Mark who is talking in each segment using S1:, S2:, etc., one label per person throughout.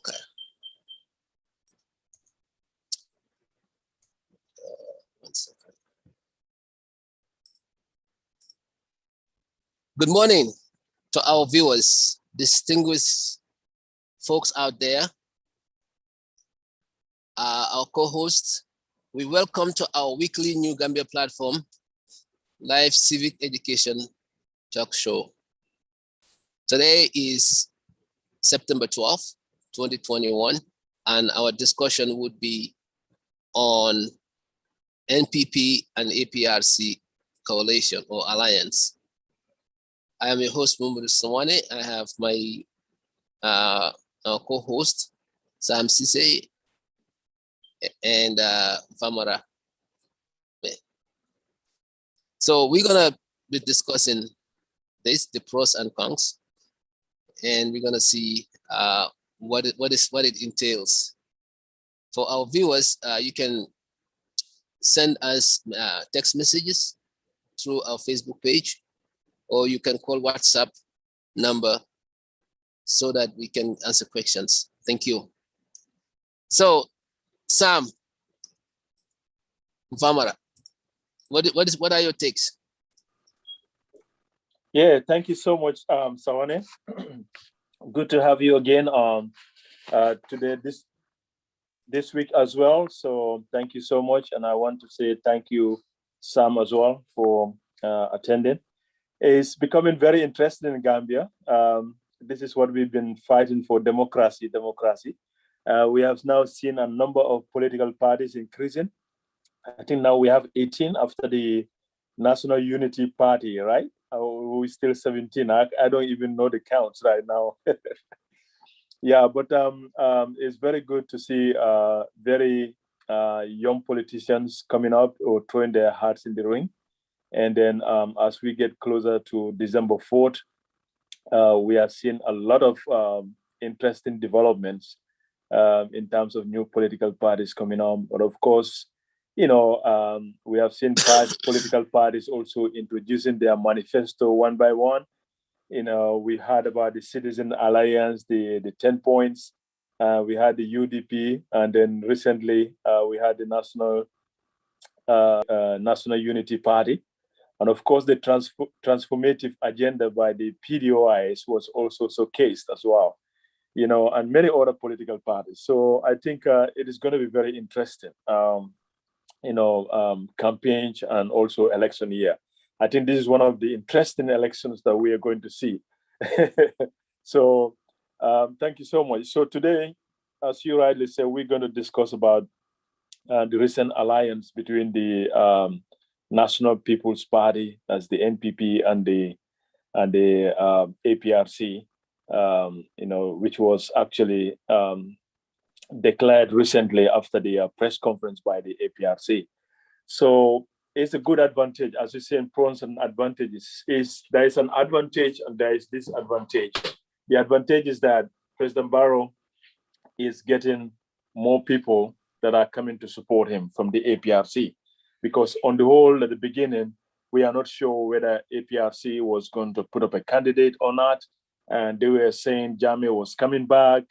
S1: Okay. One second. Good morning to our viewers, distinguished folks out there, our co-hosts. We welcome to our weekly New Gambia platform, live civic education talk show. Today is September 12th, 2021, and our discussion would be on NPP and APRC coalition or alliance. I am your host, Mumuru Sawane. I have my our co-host, Sam Sise and Famara. So we're gonna be discussing this, the pros and cons, and we're gonna see what it entails. For our viewers, you can send us text messages through our Facebook page, or you can call WhatsApp number so that we can answer questions. Thank you. So, Sam, Famara, what are your takes?
S2: Yeah, thank you so much, Sawane. Good to have you again today this week as well. So thank you so much, and I want to say thank you, Sam, as well for attending. It's becoming very interesting in Gambia. This is what we've been fighting for: democracy. We have now seen a number of political parties increasing. I think now we have 18 after the National Unity Party, right? We're still 17. I don't even know the counts right now. Yeah, but it's very good to see very young politicians coming up or throwing their hearts in the ring. And then as we get closer to December 4th, we are seeing a lot of interesting developments in terms of new political parties coming on. But of course, you know, we have seen past political parties also introducing their manifesto one by one. You know, we heard about the Citizen Alliance, the 10 points. We had the UDP, and then recently we had the National Unity Party. And of course, the transformative agenda by the PDOIs was also showcased as well, you know, and many other political parties. So I think it is going to be very interesting, you know, campaigns and also election year. I think this is one of the interesting elections that we are going to see. So thank you so much. So today, as you rightly said, we're going to discuss about the recent alliance between the National People's Party, as the NPP, and the APRC, you know, which was actually declared recently after the press conference by the APRC. So it's a good advantage, as you say, in pros and advantages. There is an advantage and there is disadvantage. The advantage is that President Barrow is getting more people that are coming to support him from the APRC, because on the whole, at the beginning, we are not sure whether APRC was going to put up a candidate or not. And they were saying Jammeh was coming back.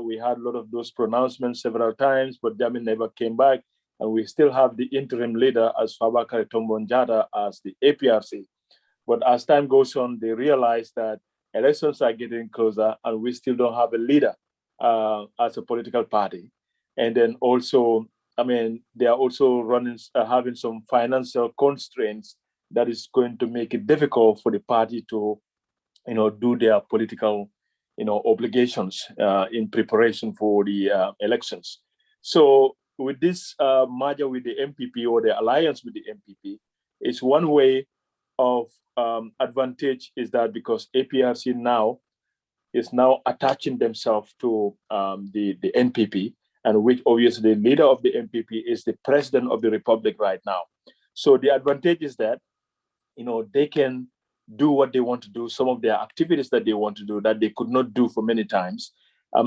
S2: We had a lot of those pronouncements several times, but Jammeh never came back. And we still have the interim leader as Fabakary Tombong as the APRC. But as time goes on, they realize that elections are getting closer and we still don't have a leader as a political party. And then also, I mean, they are also having some financial constraints that is going to make it difficult for the party to, you know, do their political, you know, obligations in preparation for the elections. So with this merger with the MPP or the alliance with the MPP, it's one way of advantage is that because APRC now is now attaching themselves to the NPP, and which obviously the leader of the NPP is the president of the republic right now. So the advantage is that, you know, they can do what they want to do, some of their activities that they want to do that they could not do for many times.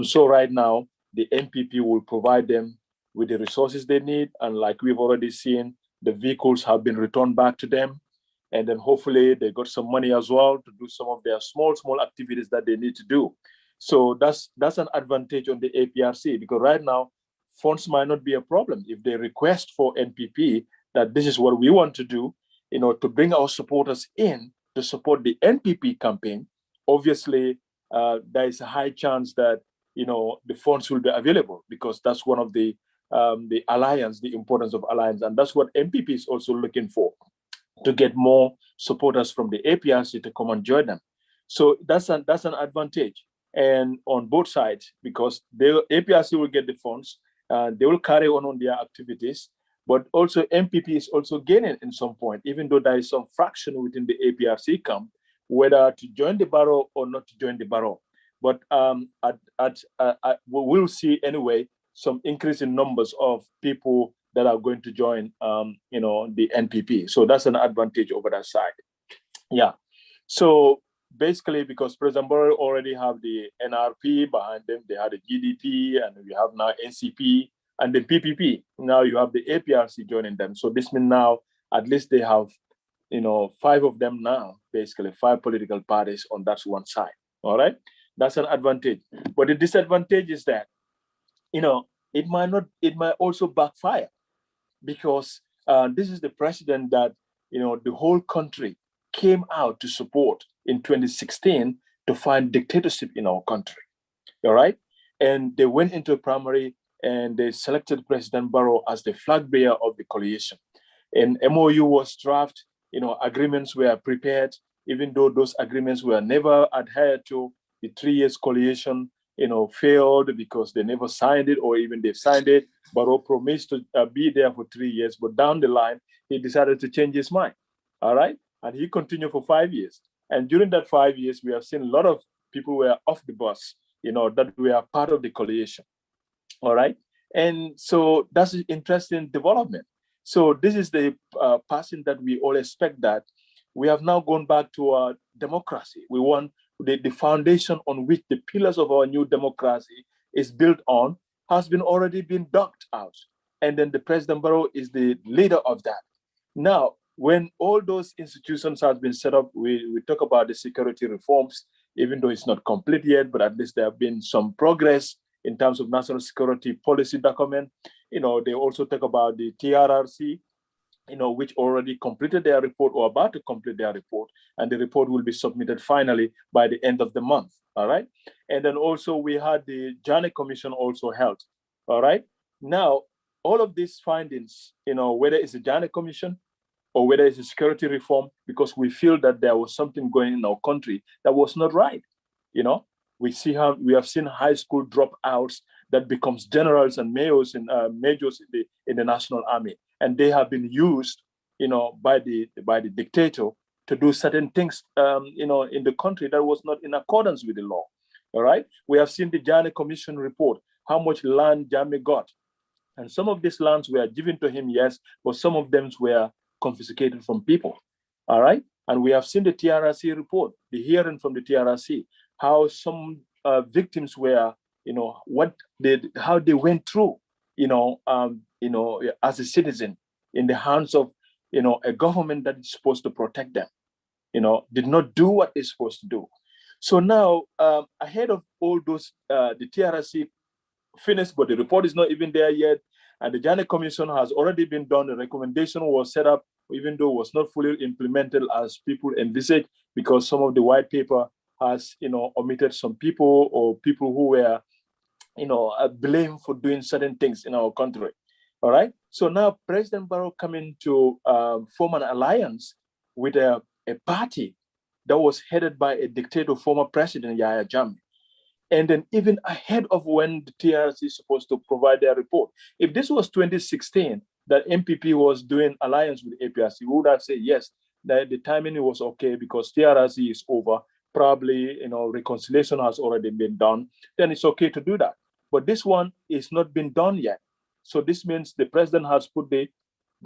S2: So right now, the NPP will provide them with the resources they need. And like we've already seen, the vehicles have been returned back to them. And then hopefully they got some money as well to do some of their small activities that they need to do. So that's an advantage on the APRC, because right now funds might not be a problem. If they request for NPP that this is what we want to do, to bring our supporters in to support the NPP campaign, obviously there is a high chance that the funds will be available, because that's one of the alliance, the importance of alliance, and that's what NPP is also looking for, to get more supporters from the APRC to come and join them. So that's an advantage, and on both sides, because the APRC will get the funds, they will carry on their activities, but also MPP is also gaining in some point, even though there is some fraction within the APRC camp, whether to join the barrow or not to join the barrow. But we'll see anyway some increase in numbers of people that are going to join, the NPP. So that's an advantage over that side. Yeah. So basically, because President Barrow already have the NRP behind them, they had the GDP, and we have now NCP and the PPP. Now you have the APRC joining them. So this means now at least they have, 5 of them now, basically 5 political parties on that one side. All right. That's an advantage. But the disadvantage is that, it might also backfire, because this is the president that, the whole country came out to support in 2016 to find dictatorship in our country. All right. And they went into a primary and they selected President Barrow as the flag bearer of the coalition. And MOU was drafted, agreements were prepared, even though those agreements were never adhered to. The 3 years coalition, failed because they never signed it, or even they signed it. Barrow promised to be there for 3 years, but down the line, he decided to change his mind. All right. And he continued for 5 years. And during that 5 years, we have seen a lot of people were off the bus, that were part of the coalition. All right. And so that's an interesting development. So this is the passing that we all expect, that we have now gone back to our democracy. We want the foundation on which the pillars of our new democracy is built on has already been dug out. And then the President Barrow is the leader of that. Now, when all those institutions have been set up, we talk about the security reforms, even though it's not complete yet, but at least there have been some progress in terms of national security policy document. They also talk about the TRRC, which already completed their report or about to complete their report, and the report will be submitted finally by the end of the month. All right. And then also we had the Janney Commission also held. All right. Now, all of these findings, whether it's the Janney Commission or whether it's a security reform, because we feel that there was something going in our country that was not right. We have seen high school dropouts that becomes generals and majors in the National Army, and they have been used, by the dictator to do certain things, in the country that was not in accordance with the law. All right. We have seen the Janney Commission report, how much land Jammeh got, and some of these lands were given to him, yes, but some of them were confiscated from people. All right. And we have seen the TRRC report, the hearing from the TRRC, how some victims were, how they went through, as a citizen in the hands of, a government that is supposed to protect them, did not do what they're supposed to do. So now, ahead of all those, the TRRC finished, but the report is not even there yet. And the Janney Commission has already been done. The recommendation was set up, even though it was not fully implemented as people envisaged, because some of the white paper has, omitted some people or people who were, blamed for doing certain things in our country. All right. So now President Barrow coming to form an alliance with a party that was headed by a dictator, former President Yahya Jammeh. And then even ahead of when the TRC is supposed to provide their report. If this was 2016, that MPP was doing alliance with APRC, we would have said, yes, that the timing was okay because TRC is over. Probably, reconciliation has already been done. Then it's okay to do that. But this one is not been done yet. So this means the president has put the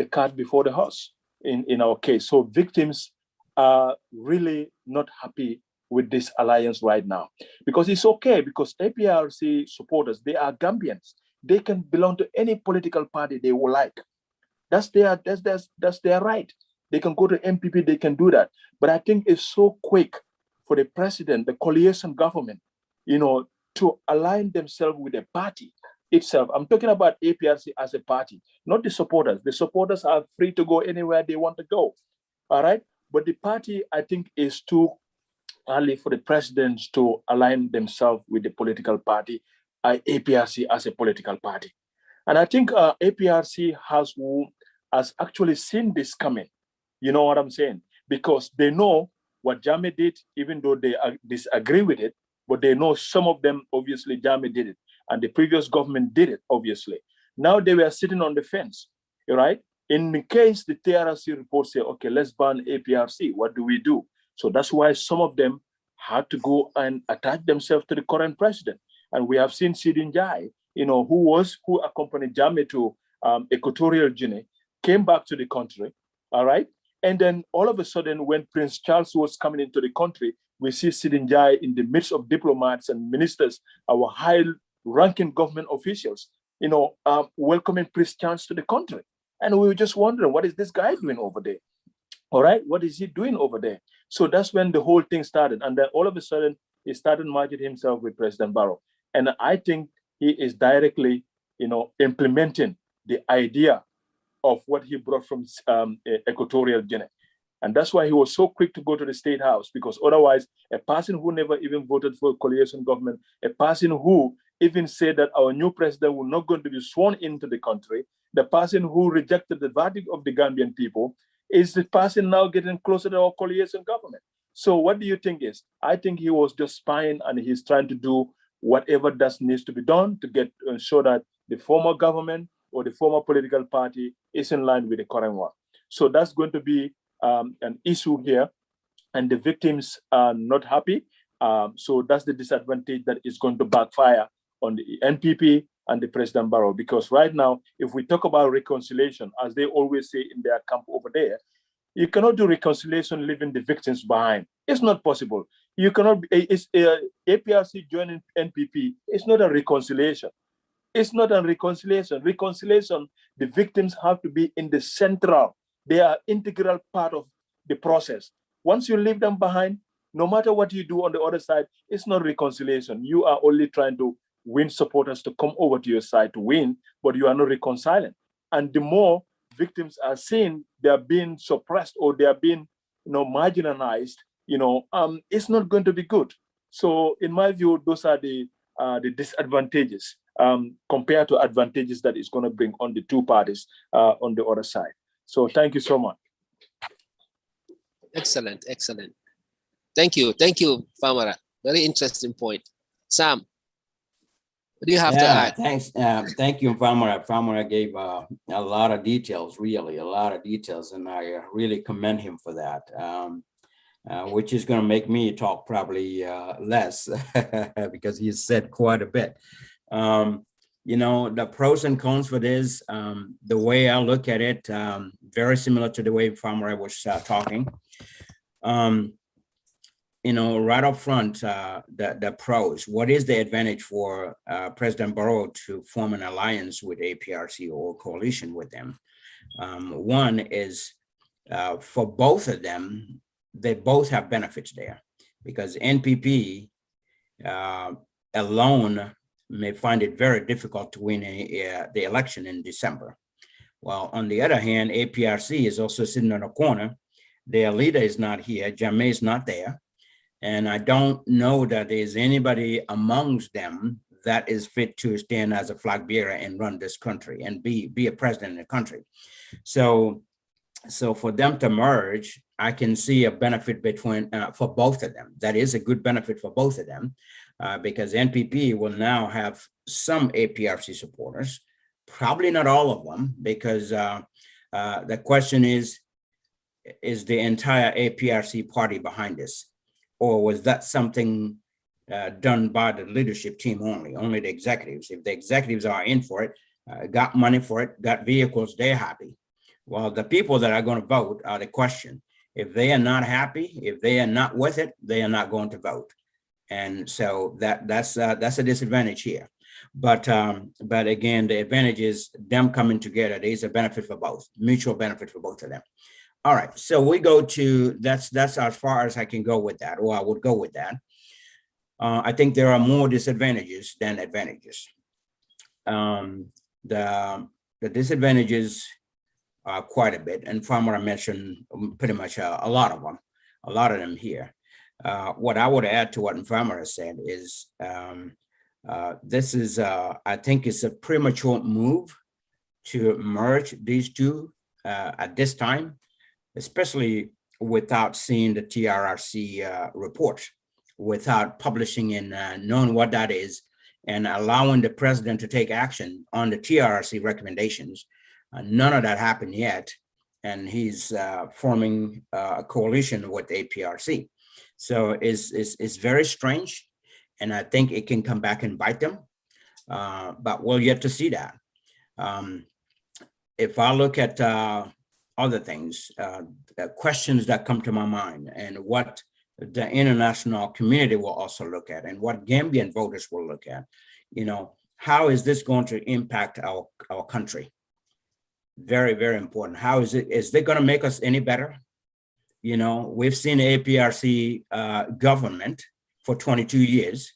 S2: cart before the horse in our case. So victims are really not happy with this alliance right now, because it's okay, because APRC supporters, they are Gambians. They can belong to any political party they would like. That's their right. They can go to MPP, they can do that. But I think it's so quick for the president, the coalition government, to align themselves with the party itself. I'm talking about APRC as a party, not the supporters. The supporters are free to go anywhere they want to go. All right. But the party, I think, is too early for the presidents to align themselves with the political party, APRC as a political party. And I think APRC has actually seen this coming. You know what I'm saying? Because they know what Jammeh did, even though they disagree with it, but they know some of them, obviously, Jammeh did it. And the previous government did it, obviously. Now they were sitting on the fence, right? In the case the TRC report say, okay, let's ban APRC, what do we do? So that's why some of them had to go and attach themselves to the current president. And we have seen Sidin Jai, who accompanied Jammeh to Equatorial Guinea, came back to the country, all right? And then all of a sudden, when Prince Charles was coming into the country, we see Sidin Jai in the midst of diplomats and ministers, our high-ranking government officials, welcoming Prince Charles to the country. And we were just wondering, what is this guy doing over there? All right, what is he doing over there? So that's when the whole thing started. And then all of a sudden, he started marketing himself with President Barrow. And I think he is directly, implementing the idea of what he brought from Equatorial Guinea. And that's why he was so quick to go to the State House, because otherwise, a person who never even voted for a coalition government, a person who even said that our new president will not going to be sworn into the country, the person who rejected the verdict of the Gambian people, is the person now getting closer to our coalition government. So what do you think is? I think he was just spying, and he's trying to do whatever that needs to be done to ensure that the former government or the former political party is in line with the current one. So that's going to be an issue here, and the victims are not happy. So that's the disadvantage that is going to backfire on the NPP and the President Barrow, because right now, if we talk about reconciliation, as they always say in their camp over there, you cannot do reconciliation leaving the victims behind. It's not possible. You cannot, APRC joining NPP, it's not a reconciliation. It's not a reconciliation. Reconciliation, the victims have to be in the central. They are integral part of the process. Once you leave them behind, no matter what you do on the other side, it's not reconciliation. You are only trying to win supporters to come over to your side to win, but you are not reconciling. And the more victims are seen, they are being suppressed or they are being, marginalized, it's not going to be good. So in my view, those are the disadvantages compared to advantages that it's going to bring on the two parties on the other side. So thank you so much.
S1: Excellent, excellent. Thank you, Famara. Very interesting point. Sam, what do you have to add?
S3: Thanks. Thank you, Famara. Famara gave a lot of details, really a lot of details, and I really commend him for that, which is going to make me talk probably less because he said quite a bit. The pros and cons for this, the way I look at it, very similar to the way Famara was talking. Right up front, the pros. What is the advantage for President Barrow to form an alliance with APRC or coalition with them? One is for both of them, they both have benefits there, because NPP alone may find it very difficult to win the election in December. While on the other hand, APRC is also sitting in a corner. Their leader is not here. Jammeh is not there. And I don't know that there's anybody amongst them that is fit to stand as a flag bearer and run this country and be a president in the country. So for them to merge, I can see a benefit for both of them. That is a good benefit for both of them because NPP will now have some APRC supporters, probably not all of them, because the question is the entire APRC party behind this? Or was that something done by the leadership team only the executives? If the executives are in for it, got money for it, got vehicles, they're happy. Well, the people that are going to vote are the question. If they are not happy, if they are not with it, they are not going to vote. And so that's a disadvantage here. But again, the advantage is them coming together. There's a benefit for both, mutual benefit for both of them. All right, so we go to, that's as far as I can go with that, or I would go with that. I think there are more disadvantages than advantages. The disadvantages are quite a bit, and Farmer mentioned pretty much a lot of them here. What I would add to what Farmer said is this is, I think it's a premature move to merge these two at this time, especially without seeing the TRRC report, without publishing and knowing what that is, and allowing the president to take action on the TRRC recommendations. None of that happened yet, and he's forming a coalition with APRC. So it's very strange, and I think it can come back and bite them, but we'll yet to see that. If I look at other things, questions that come to my mind, and what the international community will also look at, and what Gambian voters will look at, how is this going to impact our country? Very, very important. How is it going to make us any better? We've seen APRC government for 22 years.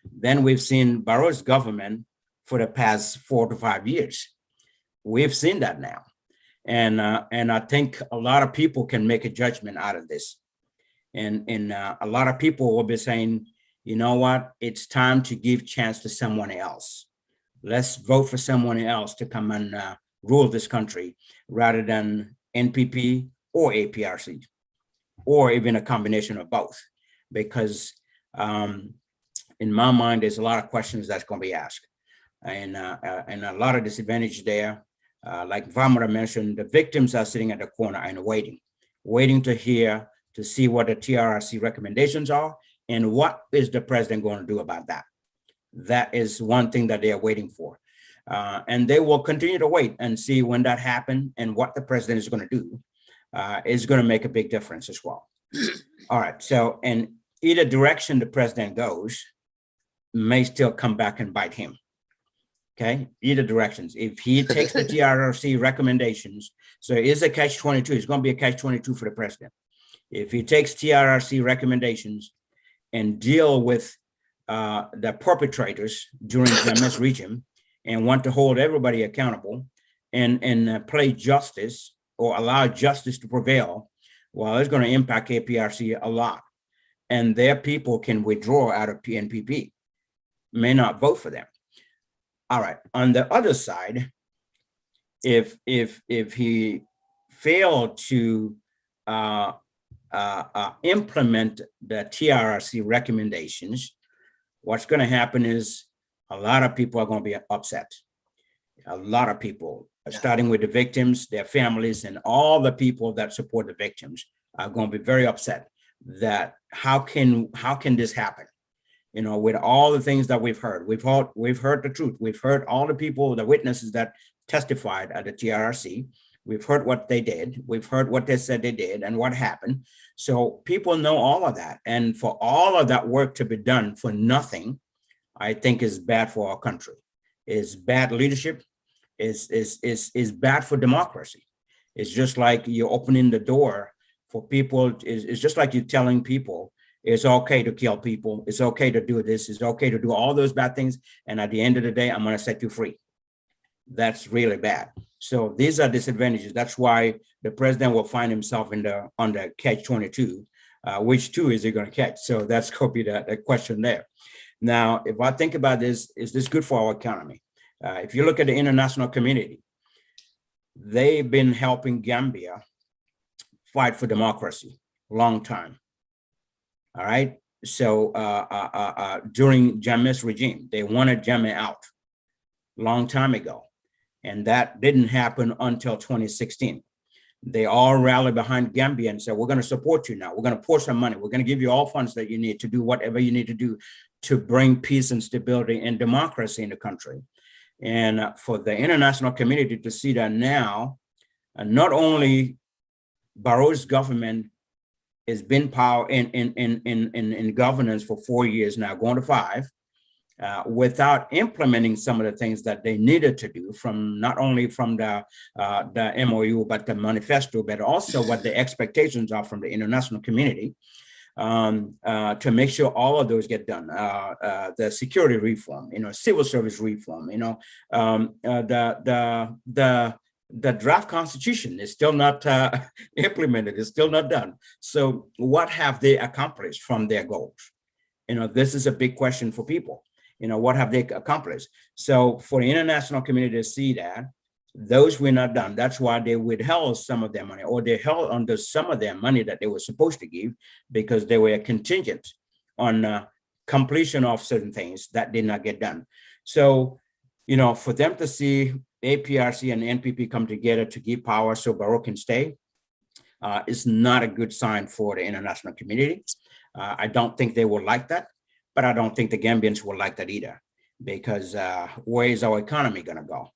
S3: Then we've seen Barrow's government for the past 4 to 5 years. We've seen that now. And I think a lot of people can make a judgment out of this. And a lot of people will be saying, you know what, it's time to give chance to someone else. Let's vote for someone else to come and rule this country rather than NPP or APRC, or even a combination of both. Because in my mind, there's a lot of questions that's going to be asked, and a lot of disadvantage there. Like Vamara mentioned, the victims are sitting at the corner and waiting to hear, to see what the TRRC recommendations are and what is the president going to do about that. That is one thing that they are waiting for. And they will continue to wait and see when that happens, and what the president is going to do is going to make a big difference as well. All right, so in either direction the president goes may still come back and bite him. Okay, either directions. If he takes the TRRC recommendations, so it is a catch-22. It's going to be a catch-22 for the president. If he takes TRRC recommendations and deal with the perpetrators during the MS regime and want to hold everybody accountable and play justice or allow justice to prevail, well, it's going to impact APRC a lot. And their people can withdraw out of PNPP, may not vote for them. All right. On the other side, if he failed to implement the TRRC recommendations, what's going to happen is a lot of people are going to be upset. A lot of people, starting with the victims, their families, and all the people that support the victims are going to be very upset that how can this happen? With all the things that we've heard the truth. We've heard all the people, the witnesses that testified at the TRRC. We've heard what they did. We've heard what they said they did and what happened. So people know all of that. And for all of that work to be done for nothing, I think is bad for our country. Is bad leadership, is bad for democracy. It's just like you're opening the door for people. It's just like you're telling people it's okay to kill people. It's okay to do this. It's okay to do all those bad things. And at the end of the day, I'm going to set you free. That's really bad. So these are disadvantages. That's why the president will find himself on the catch-22. Which two is he going to catch? So that's going to be the question there. Now, if I think about this, is this good for our economy? If you look at the international community, they've been helping Gambia fight for democracy a long time. All right. So during Jammeh's regime, they wanted Jammeh out a long time ago. And that didn't happen until 2016. They all rallied behind Gambia and said, we're going to support you now. We're going to pour some money. We're going to give you all funds that you need to do whatever you need to do to bring peace and stability and democracy in the country. And for the international community to see that now, not only Barrow's government has been power in governance for 4 years now, going to 5, without implementing some of the things that they needed to do, from not only from the MOU, but the manifesto, but also what the expectations are from the international community. to make sure all of those get done. The security reform, civil service reform, the draft constitution is still not implemented, it's still not done. So what have they accomplished from their goals? This is a big question for people. What have they accomplished? So for the international community to see that, those were not done. That's why they withheld some of their money, or they held under some of their money that they were supposed to give, because they were contingent on completion of certain things that did not get done. So, for them to see APRC and NPP come together to give power so Barrow can stay is not a good sign for the international community. I don't think they will like that, but I don't think the Gambians will like that either, because where is our economy going to go?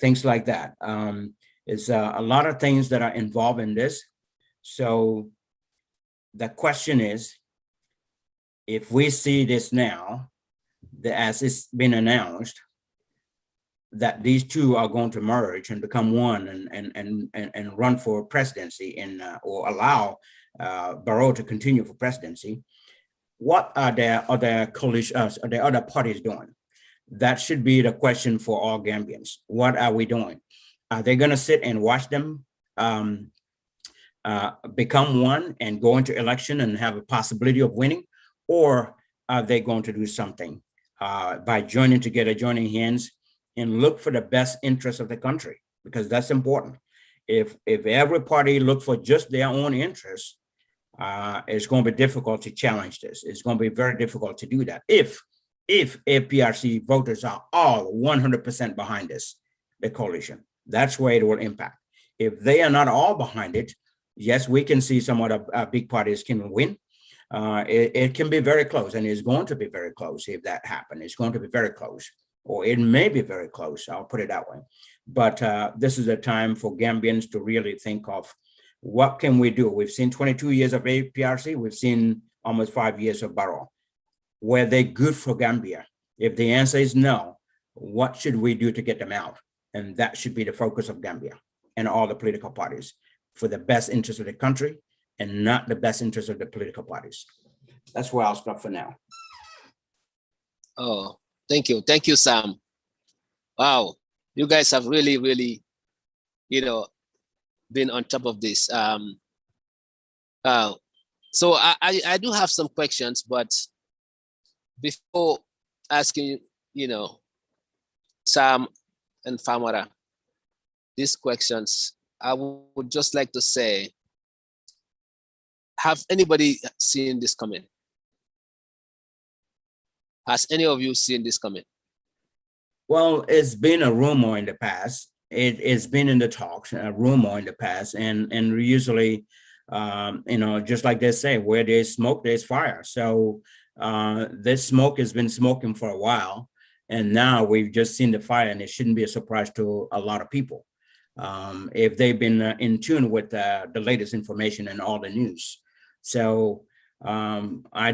S3: Things like that. It's a lot of things that are involved in this. So the question is, if we see this now, as it's been announced, that these two are going to merge and become one and run for presidency or allow Barrow to continue for presidency, what are their other coalitions, are the other parties doing? That should be the question for all Gambians. What are we doing? Are they going to sit and watch them become one and go into election and have a possibility of winning? Or are they going to do something by joining together, joining hands, and look for the best interest of the country? Because that's important. If every party look for just their own interests, it's going to be difficult to challenge this. It's going to be very difficult to do that. If APRC voters are all 100% behind this, the coalition, that's where it will impact. If they are not all behind it, yes, we can see some of the big parties can win. It can be very close, and it's going to be very close if that happens. It's going to be very close, or it may be very close. I'll put it that way. But this is a time for Gambians to really think of what can we do. We've seen 22 years of APRC. We've seen almost 5 years of Barrow. Were they good for Gambia? If the answer is no, what should we do to get them out? And that should be the focus of Gambia and all the political parties, for the best interest of the country and not the best interest of the political parties. That's where I'll stop for now.
S1: Oh, thank you. Thank you, Sam. Wow. You guys have really, really, been on top of this. So I do have some questions, but before asking, Sam and Famara these questions, I would just like to say, have anybody seen this coming? Has any of you seen this coming?
S3: Well, it's been a rumor in the past. It's been in the talks, a rumor in the past, and usually, just like they say, where there's smoke, there's fire. So this smoke has been smoking for a while, and now we've just seen the fire, and it shouldn't be a surprise to a lot of people if they've been in tune with the latest information and all the news. So I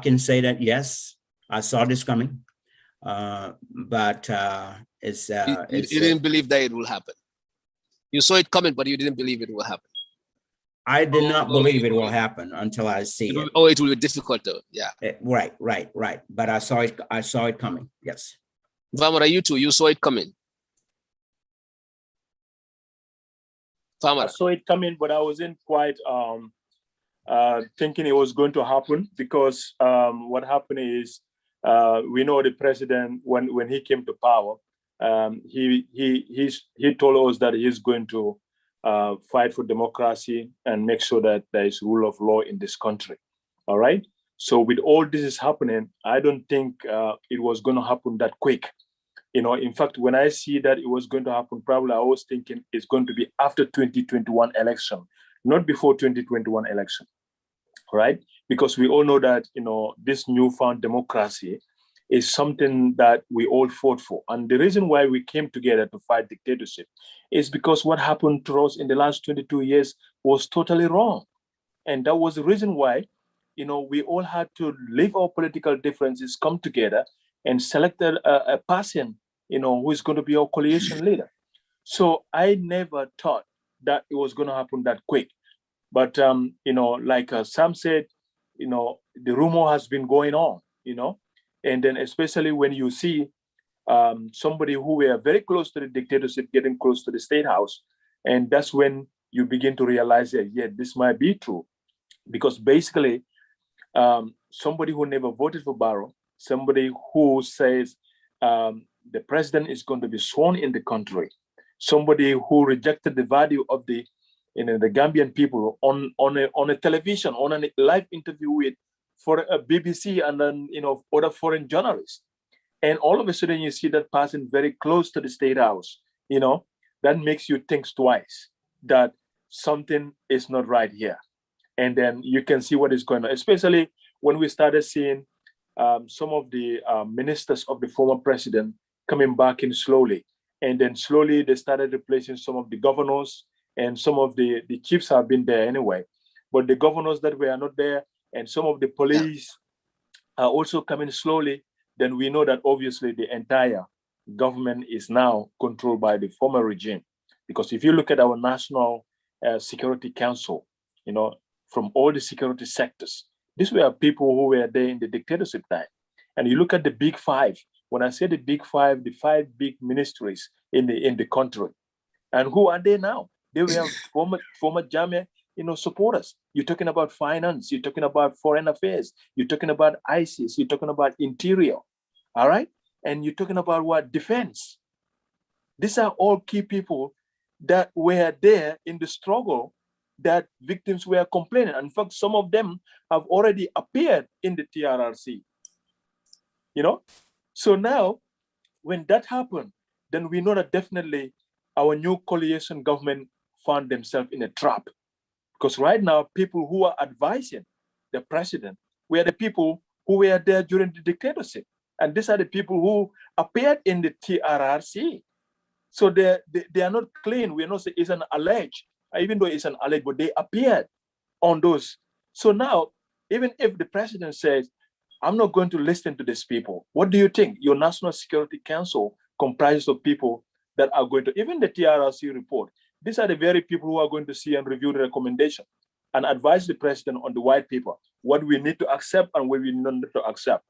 S3: can say that, yes, I saw this coming, but it's
S1: you didn't believe that it will happen. You saw it coming, but you didn't believe it will happen.
S3: I did not believe it will happen until I see it.
S1: Oh, it will be difficult though. Yeah.
S3: Right. But I saw it coming. Yes.
S1: Famara, you too, you saw it coming. Famara.
S2: I saw it coming, but I wasn't quite thinking it was going to happen, because what happened is, we know the president, when he came to power, he told us that he's going to fight for democracy and make sure that there is rule of law in this country. All right. So with all this is happening, I don't think it was going to happen that quick. In fact, when I see that it was going to happen, probably I was thinking it's going to be after 2021 election, not before 2021 election. Right? Because we all know that, this newfound democracy is something that we all fought for. And the reason why we came together to fight dictatorship is because what happened to us in the last 22 years was totally wrong. And that was the reason why, we all had to leave our political differences, come together and select a person, who is going to be our coalition leader. So I never thought that it was going to happen that quick. But like Sam said, the rumor has been going on, and then especially when you see somebody who were very close to the dictatorship getting close to the state house, and that's when you begin to realize that, yeah, this might be true, because basically somebody who never voted for Barrow, somebody who says the president is going to be sworn in the country, somebody who rejected the value of the Gambian people on a television, on a live interview with for a BBC and then other foreign journalists, and all of a sudden you see that person very close to the state house, that makes you think twice that something is not right here. And then you can see what is going on, especially when we started seeing some of the ministers of the former president coming back in slowly. And then slowly they started replacing some of the governors, and some of the chiefs have been there anyway. But the governors that were not there and some of the police are also coming slowly. Then we know that obviously the entire government is now controlled by the former regime. Because if you look at our National Security Council, from all the security sectors, these were people who were there in the dictatorship time. And you look at the big five. When I say the big five, the five big ministries in the country. And who are they now? They were former Jammeh, supporters. You're talking about finance. You're talking about foreign affairs. You're talking about ISIS. You're talking about interior. All right? And you're talking about what? Defense. These are all key people that were there in the struggle that victims were complaining. And in fact, some of them have already appeared in the TRRC. So now, when that happened, then we know that definitely our new coalition government found themselves in a trap. Because right now, people who are advising the president were the people who were there during the dictatorship. And these are the people who appeared in the TRRC. So they are not clean. We're not saying it's an alleged, even though it's an alleged, but they appeared on those. So now, even if the president says, I'm not going to listen to these people, what do you think? Your National Security Council comprises of people that are going to, even the TRRC report, these are the very people who are going to see and review the recommendation and advise the president on the white paper, what we need to accept and what we don't need to accept.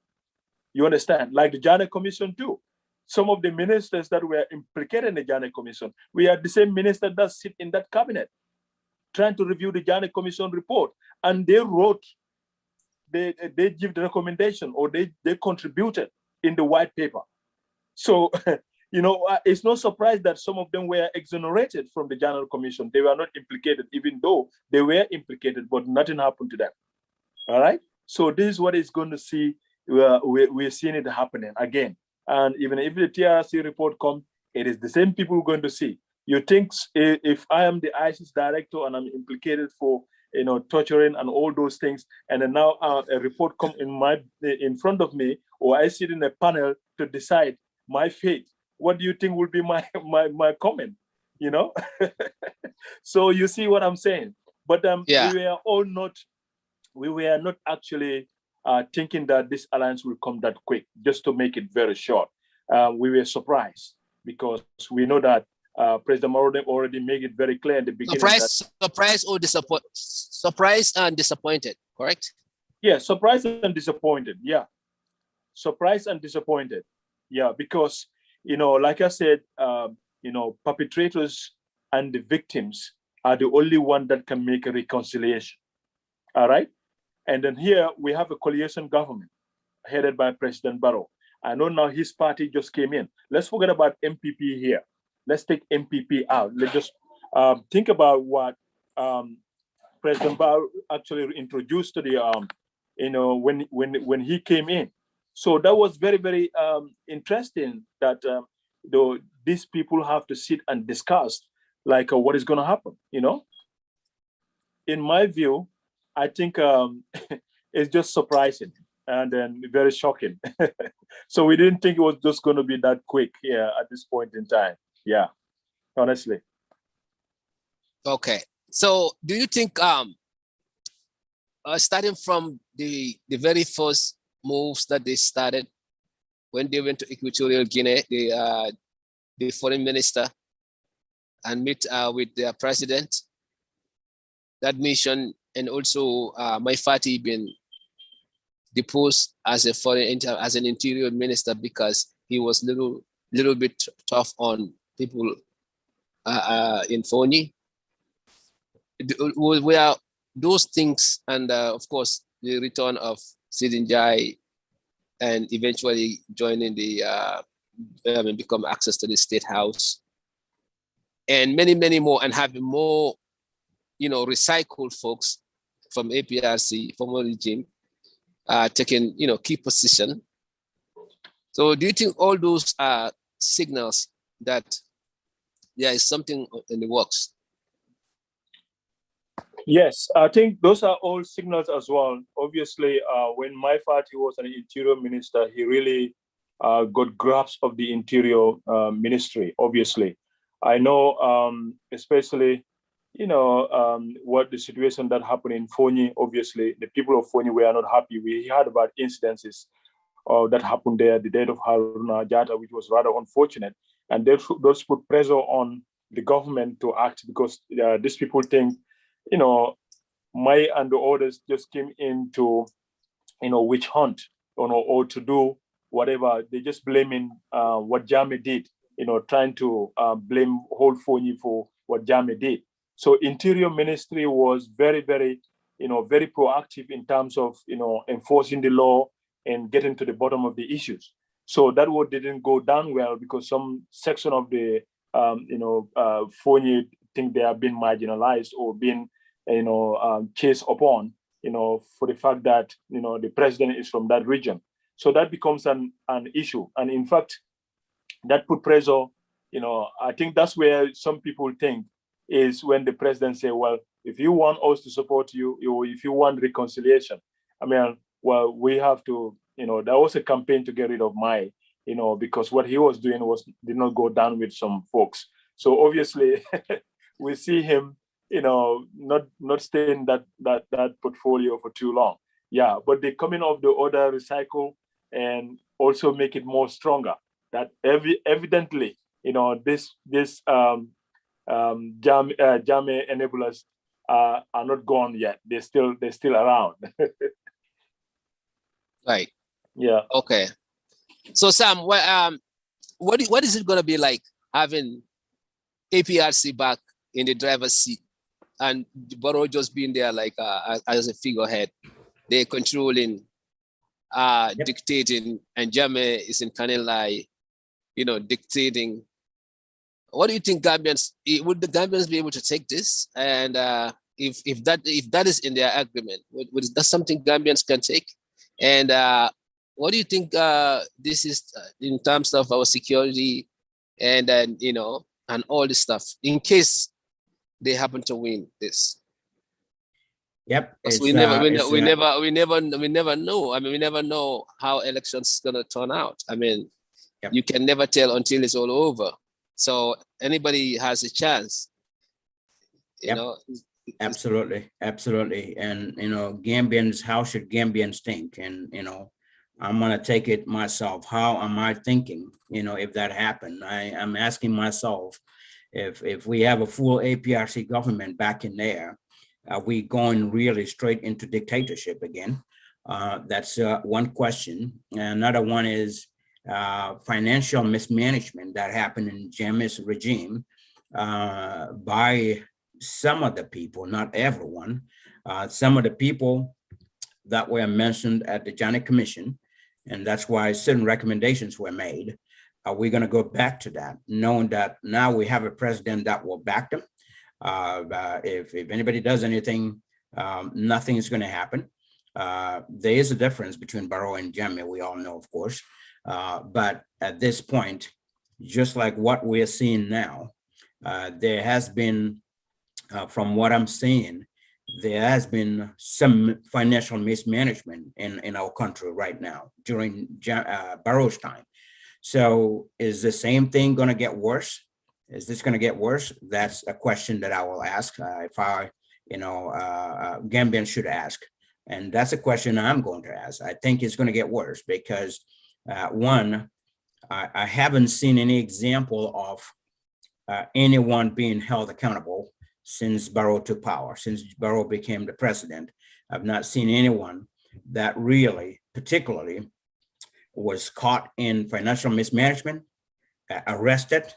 S2: You understand? Like the Janet Commission too. Some of the ministers that were implicated in the Janet Commission, we are the same minister that sit in that cabinet trying to review the Janet Commission report. And they wrote, they give the recommendation, or they contributed in the white paper. So, it's no surprise that some of them were exonerated from the Janet Commission. They were not implicated, even though they were implicated, but nothing happened to them. All right? So this is what is going to see. We're seeing it happening again. And even if the TRC report comes, it is the same people who are going to see. You think if I am the ISIS director and I'm implicated for torturing and all those things, and then now a report come in front of me, or I sit in a panel to decide my fate, what do you think will be my comment? So you see what I'm saying? But we were not actually thinking that this alliance will come that quick. Just to make it very short, we were surprised, because we know that President Moro already made it very clear in the beginning.
S1: Surprised and disappointed, correct?
S2: Yeah, surprised and disappointed. Yeah, surprised and disappointed. Yeah, because like I said, perpetrators and the victims are the only one that can make a reconciliation. All right. And then here we have a coalition government headed by President Barrow. I know now his party just came in. Let's forget about MPP here. Let's take MPP out. Let's just think about what President Barrow actually introduced to the, when he came in. So that was very, very interesting that these people have to sit and discuss what is going to happen. In my view, I think it's just surprising and then very shocking. So we didn't think it was just going to be that quick here at this point in time. Yeah, honestly.
S1: Okay. So do you think starting from the very first moves that they started when they went to Equatorial Guinea, the foreign minister, and meet with their president, that mission, and also my party been deposed as a as an interior minister because he was little bit tough on people in Foni. Where those things, and of course the return of Sidinjai, and eventually joining the become access to the state house, and many more, and having more, recycled folks from APRC, former regime, taking, key position. So do you think all those are signals that there is something in the works?
S2: Yes, I think those are all signals as well. Obviously, when my party was an interior minister, he really got grasp of the interior ministry. Obviously, I know, especially, what the situation that happened in Foni. Obviously, the people of Foni were not happy. We heard about incidences that happened there, the death of Haruna Jata, which was rather unfortunate, and those put pressure on the government to act, because these people think, Mai and the others just came into, witch hunt, or to do whatever. They just blaming what Jame did, trying to blame whole Foni for what Jame did. So Interior Ministry was very, very, very proactive in terms of, enforcing the law and getting to the bottom of the issues. So that one didn't go down well, because some section of the, Foni think they have been marginalized or been, chased upon, for the fact that, the president is from that region. So that becomes an issue. And in fact, that put pressure, I think that's where some people think is when the president say, well, if you want us to support you, if you want reconciliation, well, we have to, there was a campaign to get rid of Mai, because what he was doing did not go down with some folks. So obviously we see him, not staying that portfolio for too long. Yeah, but the coming of the order recycle and also make it more stronger. That evidently, this Jame enablers are not gone yet. They're still around.
S1: Right.
S2: Yeah.
S1: Okay. So Sam, what is it going to be like having APRC back in the driver's seat, and Barrow just being there like as a figurehead? They're controlling, dictating, and Jame is in Kanilai, dictating. What do you think Gambians, would the Gambians be able to take this? And if that is in their agreement, that's something Gambians can take? And what do you think this is in terms of our security and and all this stuff, in case they happen to win this?
S3: Yep.
S1: We never know. We never know how elections gonna turn out.
S3: Yep.
S1: You can never tell until it's all over. So anybody has a chance.
S3: Yep. Absolutely. And Gambians, how should Gambians think? And I'm gonna take it myself. How am I thinking? If that happened, I'm asking myself, if we have a full APRC government back in there, are we going really straight into dictatorship again? That's one question. Another one is financial mismanagement that happened in Jame's regime by some of the people, not everyone. Some of the people that were mentioned at the Johnny Commission, and that's why certain recommendations were made. Are we going to go back to that, knowing that now we have a president that will back them? If anybody does anything, nothing is going to happen. There is a difference between Barrow and Jame, we all know, of course. But at this point, just like what we're seeing now, there has been, from what I'm seeing, there has been some financial mismanagement in our country right now during Barrow's time. So is the same thing going to get worse? Is this going to get worse? That's a question that I will ask if Gambians should ask. And that's a question I'm going to ask. I think it's going to get worse because one, I haven't seen any example of anyone being held accountable since Barrow took power, since Barrow became the president. I've not seen anyone that really, particularly, was caught in financial mismanagement, arrested,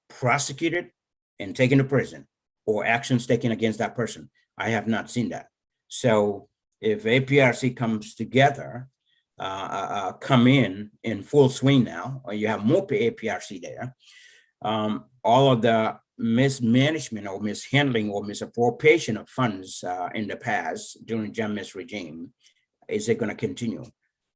S3: prosecuted, and taken to prison, or actions taken against that person. I have not seen that. So if APRC comes together, come in full swing now, or you have more APRC there, all of the mismanagement or mishandling or misappropriation of funds in the past during Jammeh's regime, is it going to continue?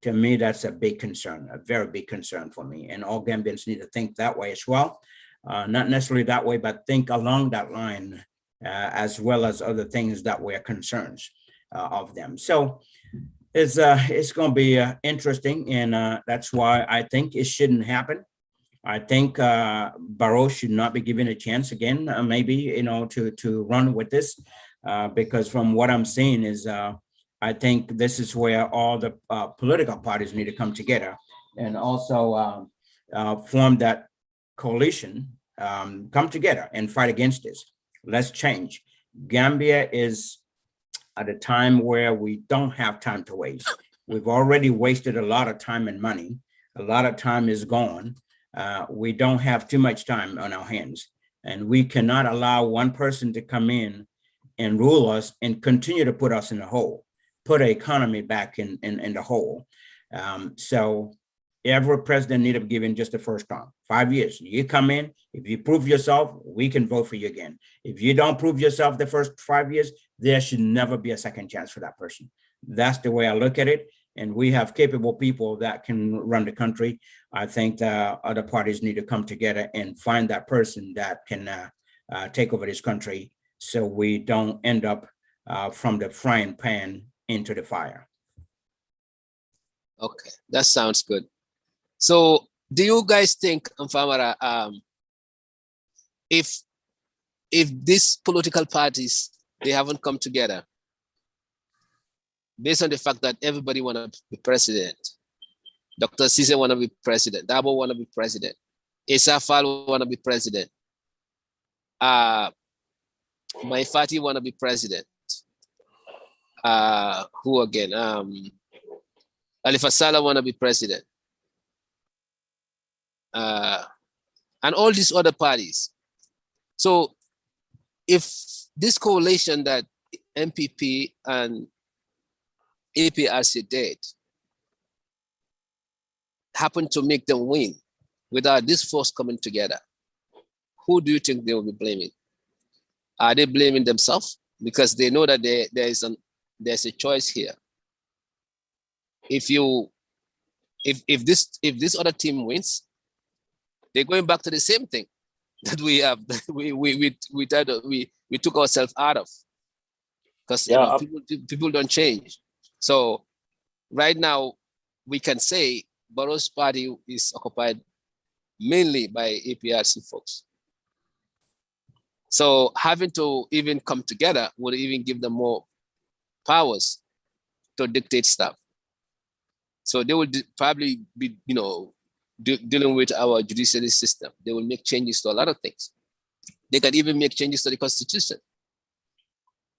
S3: To me, that's a big concern, a very big concern for me. And all Gambians need to think that way as well. Not necessarily that way, but think along that line, as well as other things that were concerns of them. So it's going to be interesting. And that's why I think it shouldn't happen. I think Barrow should not be given a chance again, maybe, to run with this, because from what I'm seeing is, I think this is where all the political parties need to come together and also form that coalition, come together and fight against this. Let's change. Gambia is at a time where we don't have time to waste. We've already wasted a lot of time and money. A lot of time is gone. We don't have too much time on our hands, and we cannot allow one person to come in and rule us and continue to put us in the hole, put the economy back in the hole. So every president need to be given just the first term, 5 years. You come in, if you prove yourself, we can vote for you again. If you don't prove yourself the first 5 years, there should never be a second chance for that person. That's the way I look at it. And we have capable people that can run the country. I think the other parties need to come together and find that person that can take over this country, so we don't end up from the frying pan into the fire.
S1: Okay, that sounds good. So do you guys think, Famara, if these political parties, they haven't come together, based on the fact that everybody want to be president, Dr. Cisse want to be president, Dabo want to be president, Isafal want to be president, Maifati want to be president, who again? Alifa Saleh want to be president, and all these other parties. So if this coalition that MPP and APRC did happen to make them win without this force coming together, who do you think they will be blaming? Are they blaming themselves? Because they know that there's a choice here. If this other team wins, they're going back to the same thing that we have. We took ourselves out of, because people don't change. So right now we can say Barrow's party is occupied mainly by APRC folks. So having to even come together would even give them more powers to dictate stuff. So they will probably be, dealing with our judiciary system. They will make changes to a lot of things. They can even make changes to the Constitution.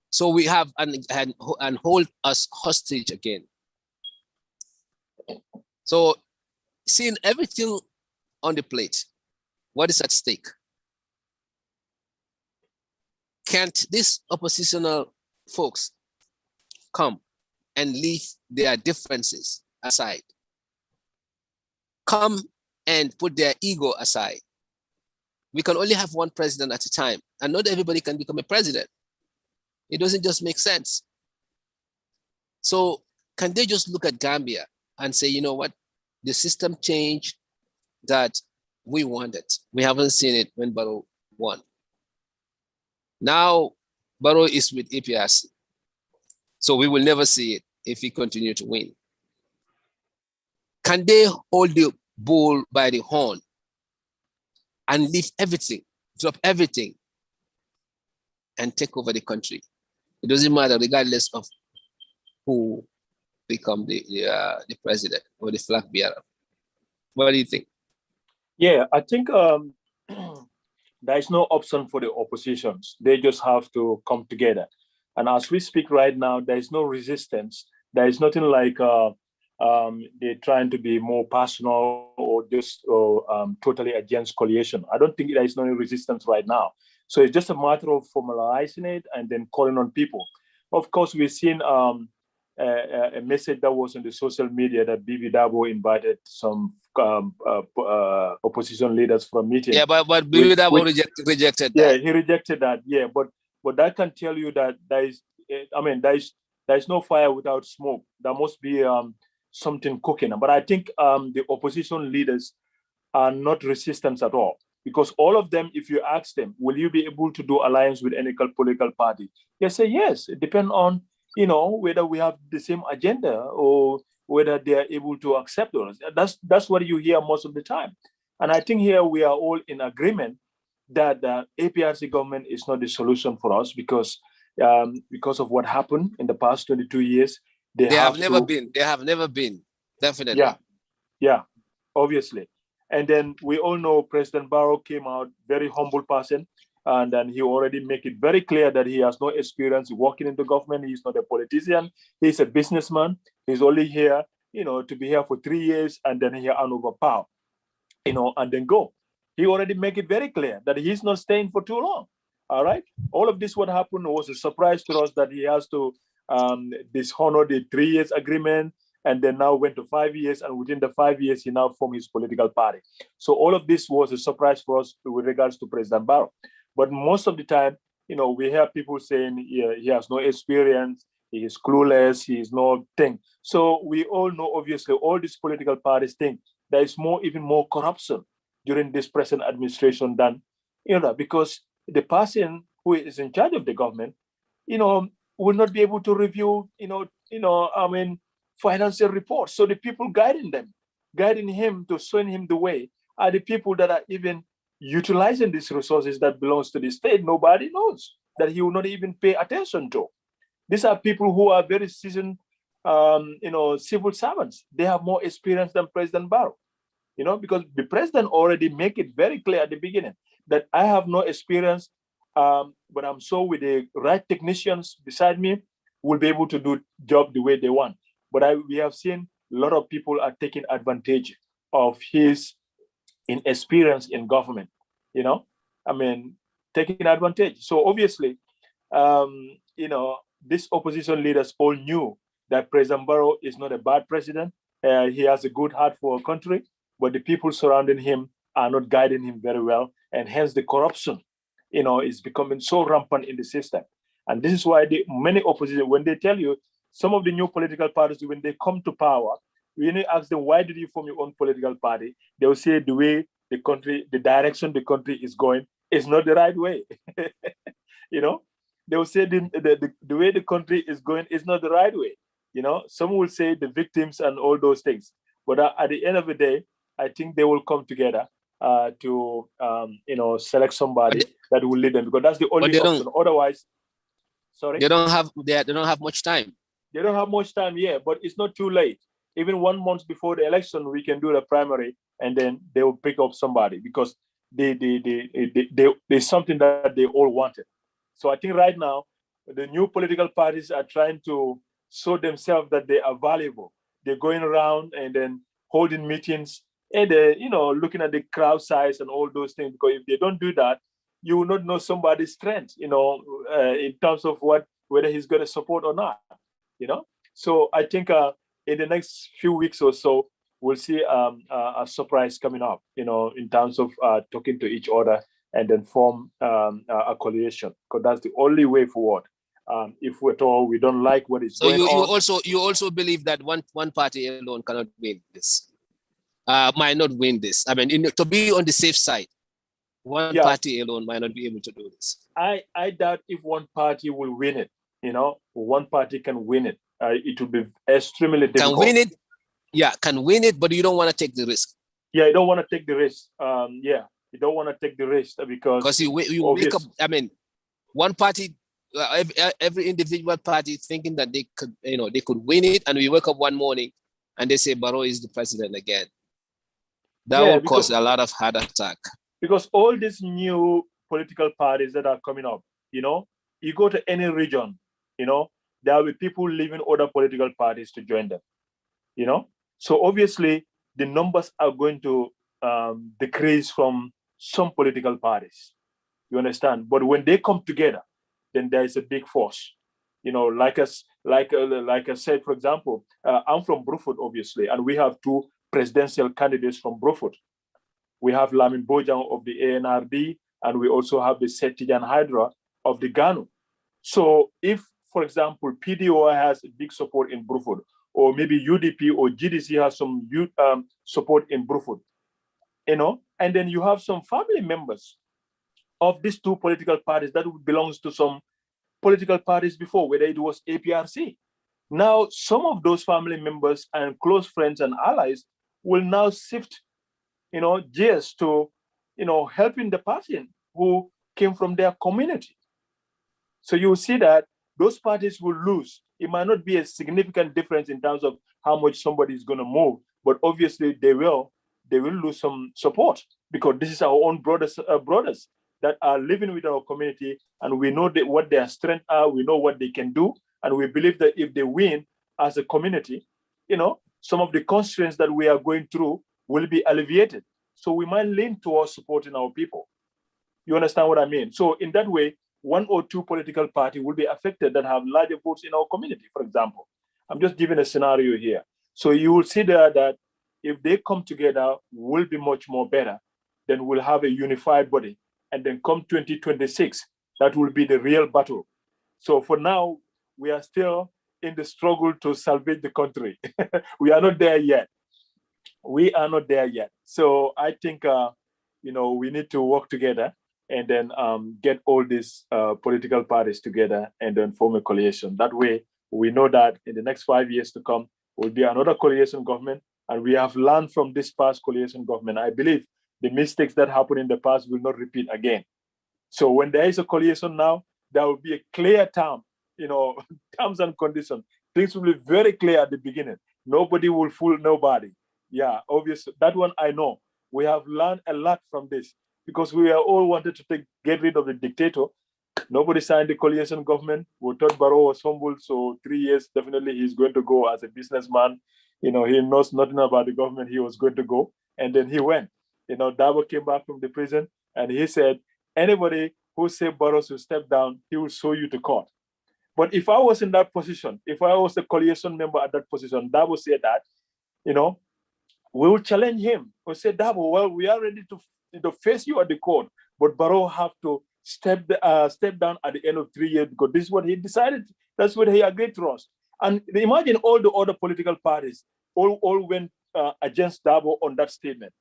S1: So we have and hold us hostage again. So seeing everything on the plate, what is at stake? Can't these oppositional folks come and leave their differences aside? Come and put their ego aside. We can only have one president at a time, and not everybody can become a president. It doesn't just make sense. So can they just look at Gambia and say, you know what, the system changed that we wanted. We haven't seen it when Barrow won. Now Barrow is with APRC. So we will never see it if he continue to win. Can they hold the bull by the horn and leave everything, drop everything, and take over the country? It doesn't matter, regardless of who become the president or the flag bearer. What do you think?
S2: Yeah, I think there is no option for the oppositions. They just have to come together. And as we speak right now, there is no resistance. There is nothing like they're trying to be more personal or just totally against coalition. I don't think there is no resistance right now. So it's just a matter of formalizing it and then calling on people. Of course, we've seen a message that was on the social media that Bibi Dabo invited some opposition leaders for a meeting.
S1: Yeah, but Bibi Dabo rejected that.
S2: Yeah, he rejected that. Yeah, but that can tell you that there is no fire without smoke. There must be something cooking. But I think the opposition leaders are not resistant at all, because all of them, if you ask them, will you be able to do alliance with any political party? They say yes. It depends on whether we have the same agenda or whether they are able to accept us. That's what you hear most of the time. And I think here we are all in agreement that the APRC government is not the solution for us because of what happened in the past 22 years. They have never
S1: been, definitely.
S2: Yeah, obviously. And then we all know President Barrow came out very humble person, and then he already make it very clear that he has no experience working in the government. He's not a politician. He's a businessman. He's only here, to be here for 3 years and then he hand over power, and then go. He already make it very clear that he's not staying for too long. All right. All of this, what happened was a surprise to us that he has to dishonor the 3 years agreement, and then now went to 5 years, and within the 5 years, he now formed his political party. So all of this was a surprise for us with regards to President Barrow. But most of the time, we hear people saying he has no experience, he is clueless, he is no thing. So we all know, obviously, all these political parties think there is even more corruption during this present administration than, because the person who is in charge of the government, will not be able to review, financial reports. So the people guiding him to showing him the way are the people that are even utilizing these resources that belongs to the state. Nobody knows that he will not even pay attention to. These are people who are very seasoned, civil servants. They have more experience than President Barrow, because the president already make it very clear at the beginning that I have no experience, but I'm sure with the right technicians beside me, we'll be able to do job the way they want. But we have seen a lot of people are taking advantage of his inexperience in government, taking advantage. So obviously, these opposition leaders all knew that President Barrow is not a bad president. He has a good heart for our country, but the people surrounding him are not guiding him very well. And hence the corruption, is becoming so rampant in the system. And this is why many opposition, when they tell you, some of the new political parties, when they come to power, when you ask them, why did you form your own political party? They will say the way the direction the country is going is not the right way. They will say the way the country is going is not the right way. Some will say the victims and all those things. But at the end of the day, I think they will come together to select somebody that will lead them, because that's the only option. Otherwise, sorry,
S1: they don't have much time.
S2: They don't have much time, but it's not too late. Even 1 month before the election, we can do the primary, and then they will pick up somebody, because there's something that they all wanted. So I think right now, the new political parties are trying to show themselves that they are valuable. They're going around and then holding meetings and looking at the crowd size and all those things. Because if they don't do that, you will not know somebody's strength, in terms of whether he's going to support or not. So I think in the next few weeks or so, we'll see a surprise coming up, in terms of talking to each other and then form a coalition, because that's the only way forward. If at all we don't like what is going on.
S1: So you also believe that one party alone cannot win this, might not win this. I mean, to be on the safe side, one party alone might not be able to do this.
S2: I doubt if one party will win it. One party can win it. It will be extremely difficult.
S1: Can win it, can win it, but you don't want to take the risk.
S2: Yeah, you don't want to take the risk. You don't want to take the risk because
S1: you wake up. I mean, one party, every individual party thinking that they could win it, and we wake up one morning and they say Barrow is the president again. That will cause a lot of heart attack.
S2: Because all these new political parties that are coming up, you go to any region, there will be people leaving other political parties to join them, So obviously, the numbers are going to decrease from some political parties. You understand? But when they come together, then there is a big force. Like I said, for example, I'm from Brufut, obviously, and we have two presidential candidates from Brufut. We have Lamin Bojang of the ANRD, and we also have the Setijan Hydra of the GANU. So if, for example, PDO has a big support in Brufut, or maybe UDP or GDC has some support in Brufut, and then you have some family members of these two political parties that belongs to some political parties before, whether it was APRC. Now, some of those family members and close friends and allies will now shift, gears to, helping the person who came from their community. So you will see that those parties will lose. It might not be a significant difference in terms of how much somebody is going to move, but obviously they will lose some support, because this is our own brothers that are living with our community, and we know what their strengths are, we know what they can do, and we believe that if they win as a community, some of the constraints that we are going through will be alleviated. So we might lean towards supporting our people. You understand what I mean? So in that way, one or two political parties will be affected that have larger votes in our community, for example. I'm just giving a scenario here. So you will see there that if they come together, will be much more better. Then we'll have a unified body. And then come 2026, that will be the real battle. So for now, we are still in the struggle to salvage the country. We are not there yet. We are not there yet. So I think, we need to work together and then get all these political parties together and then form a coalition. That way, we know that in the next 5 years to come, will be another coalition government. And we have learned from this past coalition government. I believe the mistakes that happened in the past will not repeat again. So when there is a coalition now, there will be a clear term, terms and conditions. Things will be very clear at the beginning. Nobody will fool nobody. Yeah, obviously, that one I know. We have learned a lot from this, because we are all wanted to get rid of the dictator. Nobody signed the coalition government. We thought Barrow was humble, so 3 years, definitely he's going to go as a businessman. He knows nothing about the government. He was going to go, and then he went. Dabo came back from the prison, and he said, anybody who said Barrow should step down, he will show you to court. But if I was in that position, if I was a coalition member at that position, Dabo said that, we will challenge him. We'll say, Dabo, well, we are ready to face you at the court, but Barrow have to step down at the end of 3 years, because this is what he decided. That's what he agreed to us. And imagine all the other political parties all went against Dabo on that statement,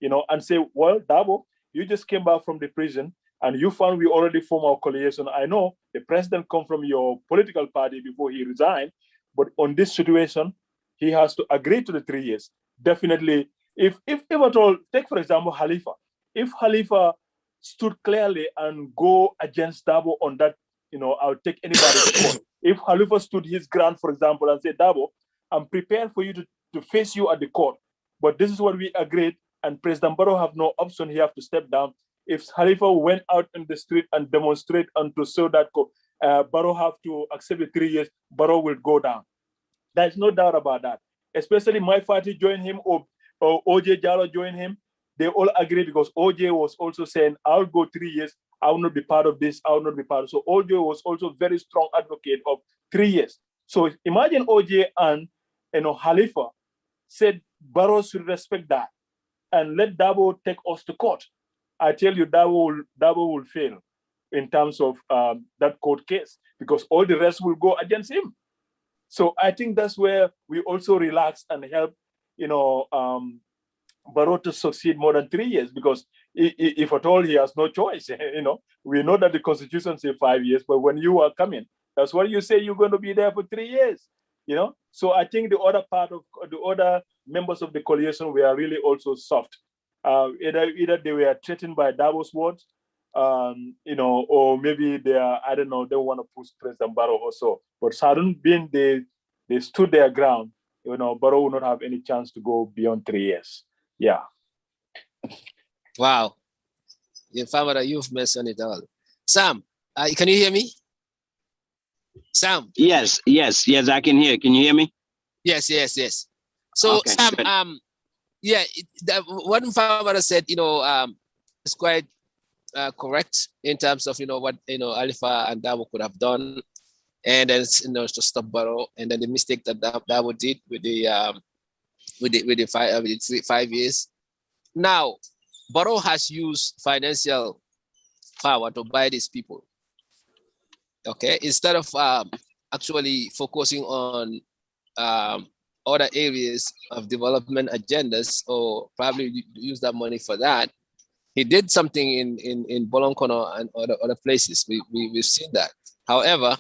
S2: and say, well, Dabo, you just came back from the prison and you found we already formed our coalition. I know the president come from your political party before he resigned, but on this situation, he has to agree to the 3 years. Definitely, if at all, take for example, Khalifa. If Khalifa stood clearly and go against Dabo on that, I'll take anybody to court. If Khalifa stood his ground, for example, and said, Dabo, I'm prepared for you to face you at the court, but this is what we agreed, and President Barrow have no option, he have to step down. If Khalifa went out in the street and demonstrate and to show that Barrow have to accept the 3 years, Barrow will go down. There's no doubt about that. Especially my party joined him, or OJ Jallow joined him. They all agree, because OJ was also saying, I'll go 3 years, I will not be part of this, I will not be part of it. So OJ was also very strong advocate of 3 years. So imagine OJ and Khalifa said Barrow should respect that and let Dabo take us to court. I tell you, Dabo will fail in terms of that court case, because all the rest will go against him. So I think that's where we also relax and help, Barrow to succeed more than 3 years, because if at all he has no choice, we know that the constitution says 5 years, but when you are coming, that's what you say, you're going to be there for 3 years, So I think the other members of the coalition were really also soft. Either they were threatened by Dabo's words, or maybe they are, I don't know, they want to push President Barrow also. But Sarun being they stood their ground, Barrow will not have any chance to go beyond 3 years. Yeah.
S1: Wow. Famara, you've mentioned it all. Sam, can you hear me? Sam?
S4: Yes, I can hear. Can you hear me?
S1: Yes. So
S4: Okay,
S1: Sam,
S4: good.
S1: yeah, what Famara said, is quite correct in terms of what Alifa and Dabo could have done, and then to stop Barrow, and then the mistake that Dabo did with the 5 years. Now, Barrow has used financial power to buy these people. Okay, instead of actually focusing on other areas of development agendas, or probably use that money for that, he did something in Bolonkono and other places. We've seen that. However,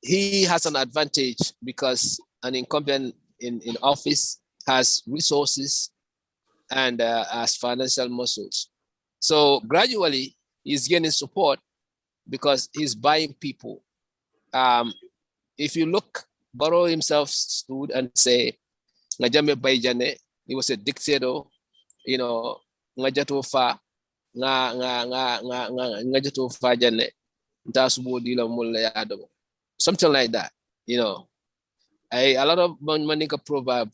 S1: he has an advantage because an incumbent in office has resources and has financial muscles. So gradually, he's gaining support because he's buying people. If you look, Barrow himself stood and say, "Ngajame Bayjane," he was a dictator, ngajatofa ngajatofa jane ntasubo dila mulla yado, something like that. A lot of Manika proverb.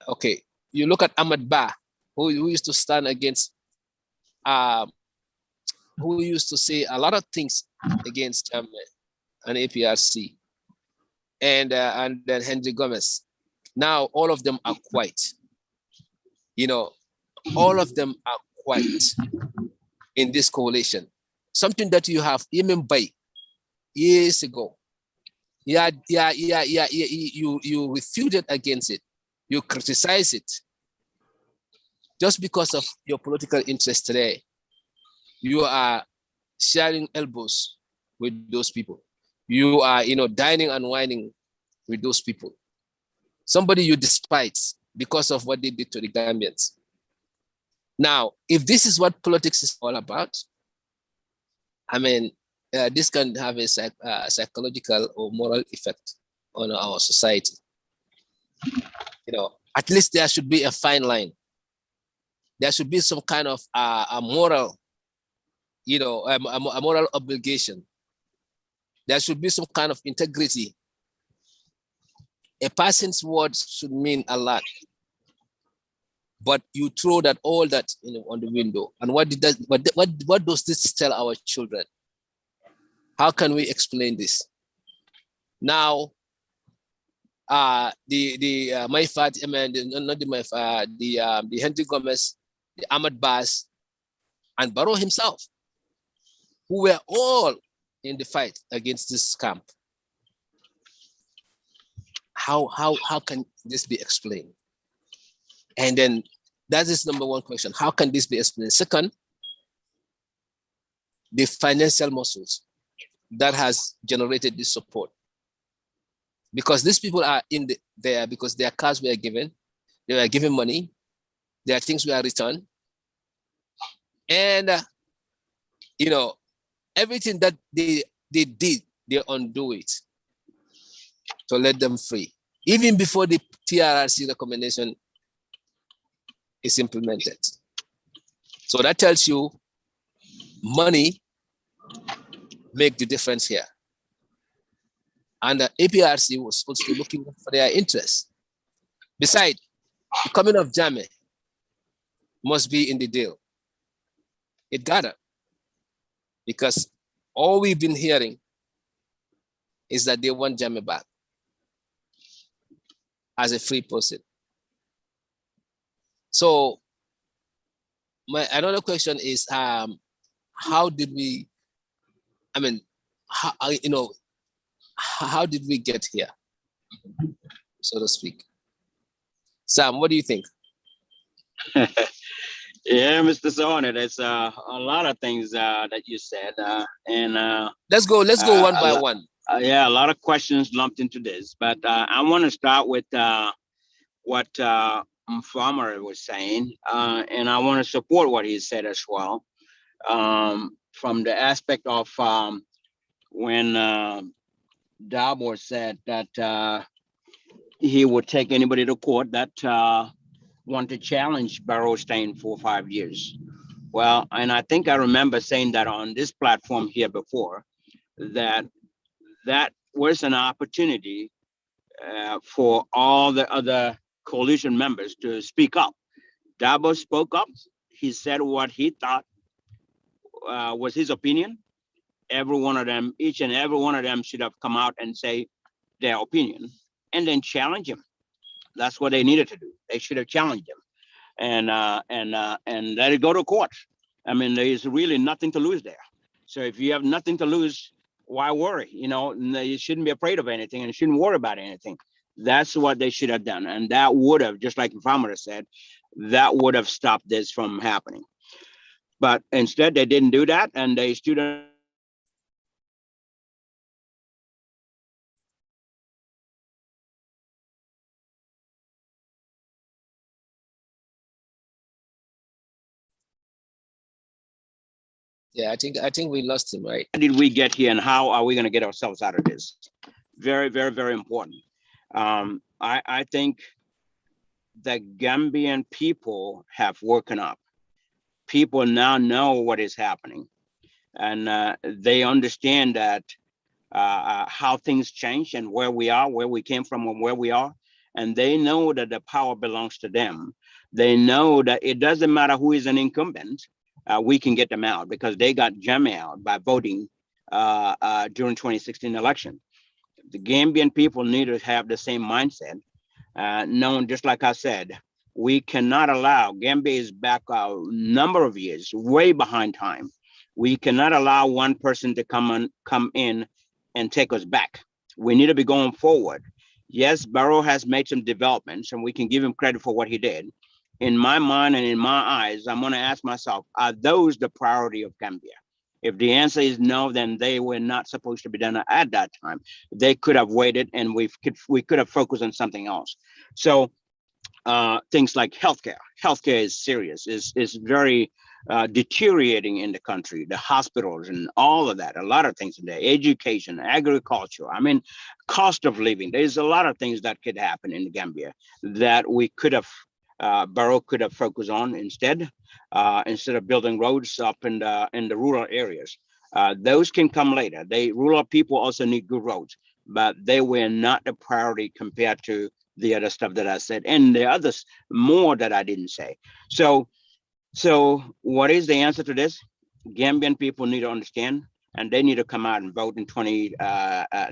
S1: Okay, you look at Ahmad Ba, who used to stand against, who used to say a lot of things against and APRC, and then Henry Gomez. Now all of them are white. All of them are white in this coalition. Something that you have even by years ago. You refuted against it. You criticize it. Just because of your political interest today, you are sharing elbows with those people. You are, dining and whining with those people. Somebody you despise because of what they did to the Gambians. Now, if this is what politics is all about, I mean, this can have a psychological or moral effect on our society. At least there should be a fine line. There should be some kind of a moral, a moral obligation. There should be some kind of integrity. A person's words should mean a lot. But you throw all that on the window. And what does this tell our children? How can we explain this? Now, the Henry Gomez, the Ahmad Bas, and Barrow himself, who were all in the fight against this camp. How can this be explained? And then that is number one question. How can this be explained? Second, the financial muscles that has generated this support. Because these people are there because their cars were given, they were given money, their things were returned. And, everything that they did, they undo it to let them free. Even before the TRRC recommendation is implemented. So that tells you money make the difference here. And the APRC was supposed to be looking for their interests. Besides, the coming of Jammeh must be in the deal. It gotta. Because all we've been hearing is that they want Jammeh back as a free person. So my another question is, how did we, how did we get here, so to speak? Sam, what do you think?
S4: Yeah, Mr. Sawner, there's a lot of things that you said, and
S1: let's go one by one.
S4: Yeah, a lot of questions lumped into this, but I want to start with what Farmer was saying, and I want to support what he said as well, from the aspect of when Dabo said that he would take anybody to court that want to challenge Barrow staying for 5 years. Well, and I think I remember saying that on this platform here before, that that was an opportunity for all the other coalition members to speak up. Dabo spoke up. He said what he thought was his opinion. Every one of them, each and every one of them should have come out and say their opinion and then challenge him. That's what they needed to do. They should have challenged him and let it go to court. I mean, there's really nothing to lose there. So if you have nothing to lose, why worry? You know, you shouldn't be afraid of anything and you shouldn't worry about anything. That's what they should have done. And that would have, just like Farmer said, that would have stopped this from happening. But instead, they didn't do that. And they stood on
S1: Yeah, I think we lost him, right?
S4: how did we get here and how are we going to get ourselves out of this? Very, very, very important. I think the Gambian people have woken up. People now know what is happening, and they understand that how things change and where we are, where we came from, and where we are. And they know that the power belongs to them. They know that it doesn't matter who is an incumbent, we can get them out because they got Jammeh out by voting during 2016 election. The Gambian people need to have the same mindset, knowing, just like I said, we cannot allow, Gambia is back a number of years, way behind time. We cannot allow one person to come in and take us back. We need to be going forward. Yes, Barrow has made some developments and we can give him credit for what he did. In my mind and in my eyes, I'm going to ask myself, are those the priority of Gambia? If the answer is no, then they were not supposed to be done at that time. They could have waited and we could have focused on something else. So things like healthcare. Healthcare is serious, is very deteriorating in the country, the hospitals and all of that, a lot of things in there, education, agriculture, I mean, cost of living. There's a lot of things that could happen in Gambia that we could have, Barrow could have focused on instead of building roads up in the rural areas. Those can come later. Rural people also need good roads, but they were not the priority compared to the other stuff that I said, and the others more that I didn't say. So what is the answer to this? Gambian people need to understand, and they need to come out and vote in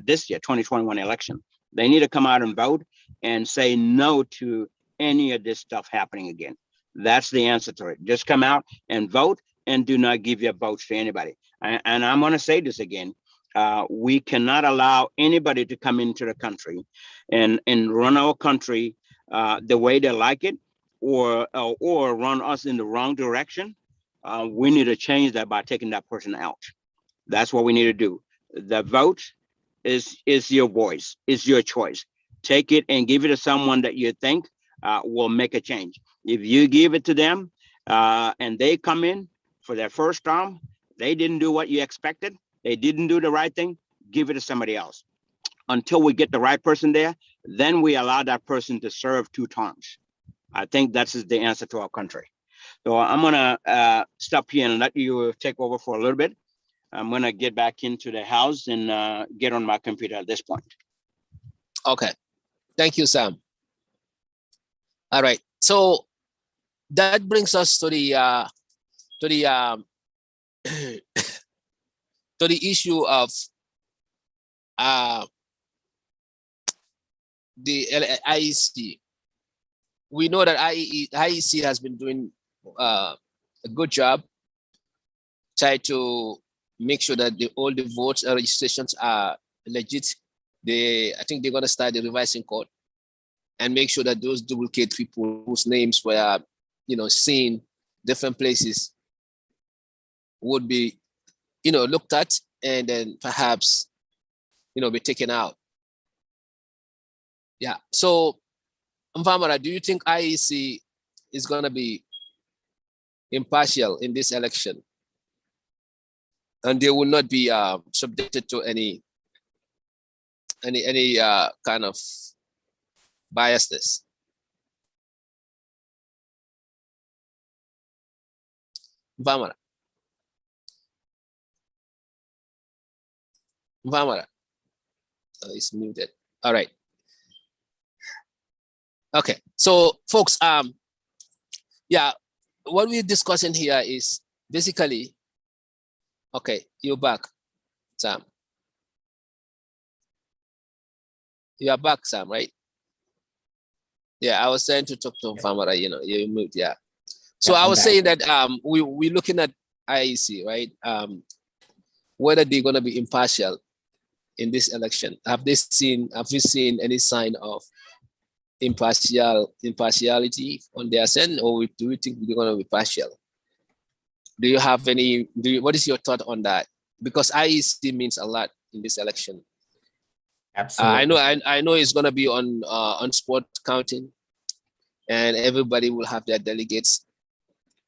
S4: this year, 2021 election. They need to come out and vote and say no to any of this stuff happening again. That's the answer to it. Just come out and vote and do not give your votes to anybody. And I'm going to say this again. We cannot allow anybody to come into the country and run our country the way they like it, or run us in the wrong direction. We need to change that by taking that person out. That's what we need to do. The vote is your voice, is your choice. Take it and give it to someone that you think will make a change. If you give it to them and they come in for their first term, they didn't do what you expected, they didn't do the right thing, give it to somebody else. Until we get the right person there, then we allow that person to serve 2 terms. I think that's the answer to our country. So I'm gonna stop here and let you take over for a little bit. I'm gonna get back into the house and get on my computer at this point.
S1: Okay, thank you, Sam. All right, so that brings us to the to the issue of the IEC. We know that IEC has been doing a good job, try to make sure that all the votes and registrations are legit. I think they're going to start the revising code and make sure that those duplicate people whose names were, seen different places would be, looked at and then perhaps, be taken out. Yeah. So, Mvamara, do you think IEC is going to be impartial in this election, and they will not be subjected to any kind of biasness? Mvamara. Mvamara. Oh, it's muted. All right. Okay. So, folks, yeah, what we're discussing here is basically, okay, you're back, Sam. You are back, Sam, right? Yeah, I was trying to talk to Mvamara, you know, you moved, yeah. So
S3: Yeah,
S1: I
S3: I'm
S1: was
S3: back.
S1: saying that we're looking at IEC, right? Whether they're going to be impartial in this election. Have we seen any sign of impartiality on their side, or do you think they're going to be partial? Do you have any? What is your thought on that? Because IEC means a lot in this election.
S3: Absolutely.
S1: I know it's going to be on spot counting, and everybody will have their delegates,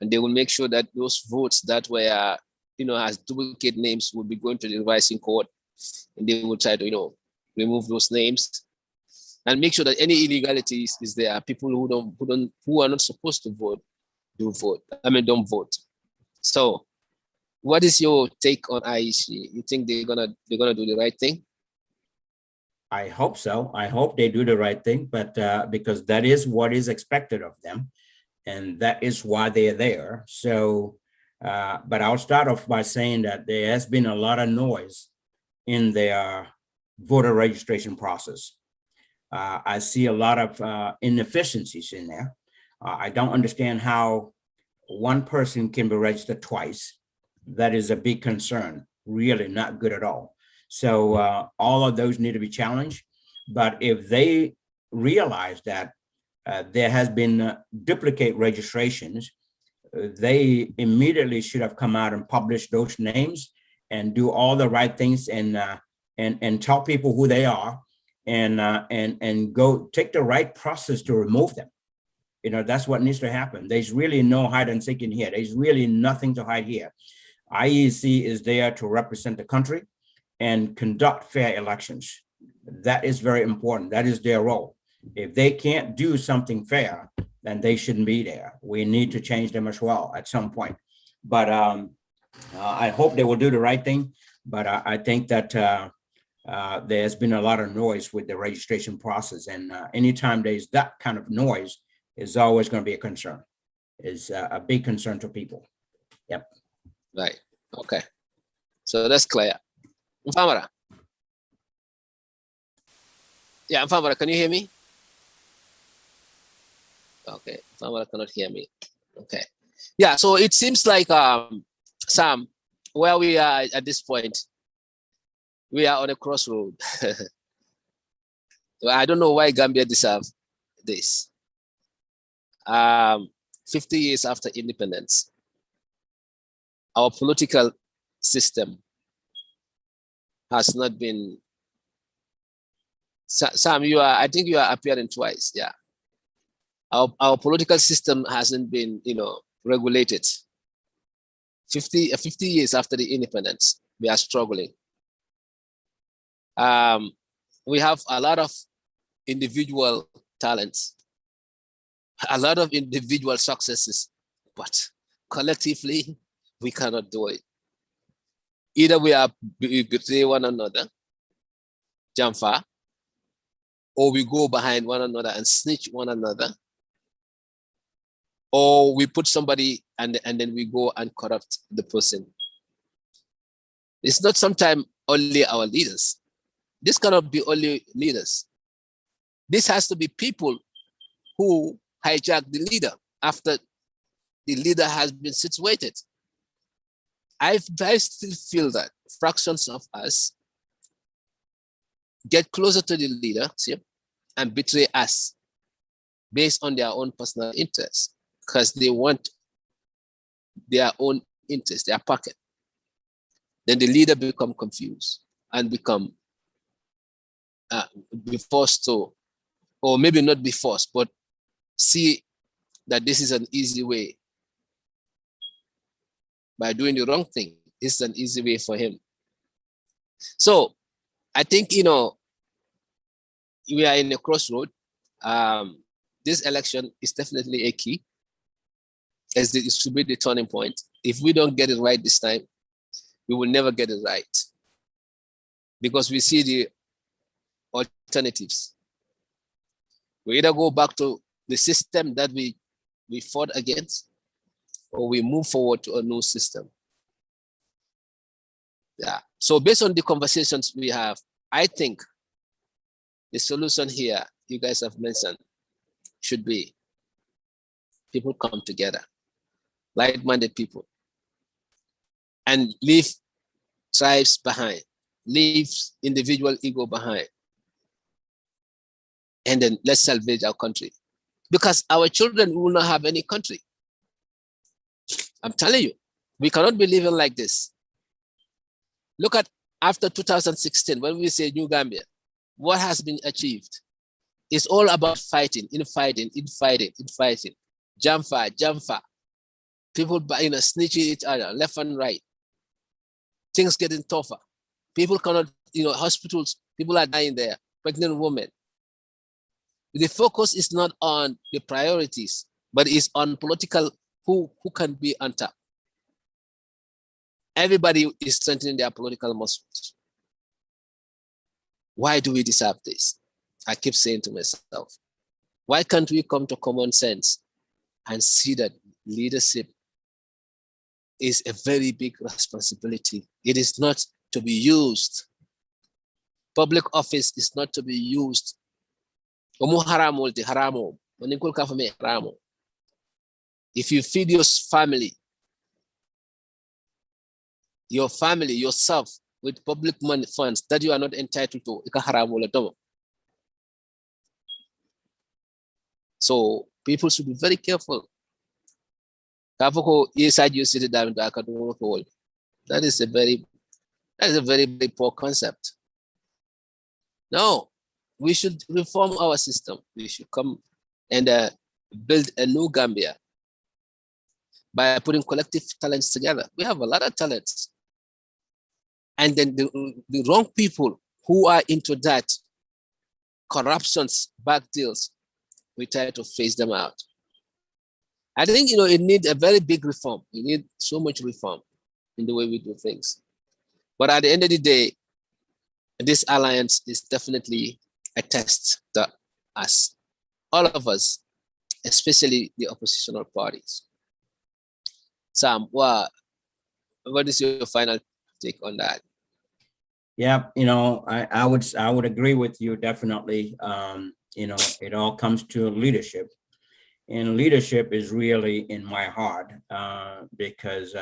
S1: and they will make sure that those votes that were, you know, as duplicate names will be going to the revising court, and they will try to, you know, remove those names and make sure that any illegality is there. People who are not supposed to vote do vote. I mean, don't vote. So, what is your take on IEC? You think they're gonna do the right thing?
S3: I hope so. I hope they do the right thing, but because that is what is expected of them, and that is why they're there. So, but I'll start off by saying that there has been a lot of noise in their voter registration process. I see a lot of inefficiencies in there. I don't understand how one person can be registered twice. That is a big concern, really not good at all. So all of those need to be challenged. But if they realize that there has been duplicate registrations, they immediately should have come out and published those names and do all the right things and tell people who they are and go take the right process to remove them. You know, that's what needs to happen. There's really no hide and seek in here. There's really nothing to hide here. IEC is there to represent the country and conduct fair elections. That is very important. That is their role. If they can't do something fair, then they shouldn't be there. We need to change them as well at some point. But I hope they will do the right thing. But I think that there's been a lot of noise with the registration process. And anytime there's that kind of noise, is always going to be a concern. Is a big concern to people. Yep.
S1: Right. Okay. So that's clear. Mfamara. Yeah, Mfamara, can you hear me? Okay, Mfamara cannot hear me. Okay. Yeah, so it seems like Sam, where we are at this point, we are on a crossroad. I don't know why Gambia deserves this. 50 years after independence, our political system has not been. Sam, I think you are appearing twice. Yeah. Our political system hasn't been, you know, regulated. 50 years after the independence, we are struggling. We have a lot of individual talents, a lot of individual successes, but collectively, we cannot do it. Either we betray one another, Jamfa, or we go behind one another and snitch one another, or we put somebody and then we go and corrupt the person. It's not sometimes only our leaders. This cannot be only leaders. This has to be people who hijack the leader after the leader has been situated. I still feel that fractions of us get closer to the leader, see, and betray us based on their own personal interests because they want their own interest, their pocket. Then the leader become confused and become be forced to, or maybe not be forced, but see that this is an easy way. By doing the wrong thing, this is an easy way for him. So I think, you know, we are in a crossroad. This election is definitely a key, as it should be the turning point. if we don't get it right this time, we will never get it right, because we see the alternatives. We either go back to the system that we fought against, or we move forward to a new system. Yeah. So based on the conversations we have, I think the solution here, you guys have mentioned, should be people come together, like-minded people, and leave tribes behind, leave individual ego behind, and then let's salvage our country. Because our children will not have any country. I'm telling you, we cannot be living like this. Look at after 2016, when we say New Gambia, what has been achieved? It's all about fighting, infighting. Jamfa. People snitching each other left and right. Things getting tougher. People cannot, hospitals, people are dying there, pregnant women. The focus is not on the priorities, but it's on political, who can be on top. Everybody is strengthening their political muscles. Why do we deserve this? I keep saying to myself, why can't we come to common sense and see that leadership is a very big responsibility? It is not to be used. Public office is not to be used. If you feed your family, yourself, with public money funds that you are not entitled to, so people should be very careful. That is a very poor concept. No, we should reform our system. We should come and build a new Gambia by putting collective talents together. We have a lot of talents. And then the wrong people who are into that, corruptions, back deals, we try to phase them out. I think, it needs a very big reform. We need so much reform in the way we do things. But at the end of the day, this alliance is definitely a test to us, all of us, especially the oppositional parties. Sam, what is your final take on that?
S3: Yeah, I would agree with you definitely. It all comes to leadership, and leadership is really in my heart because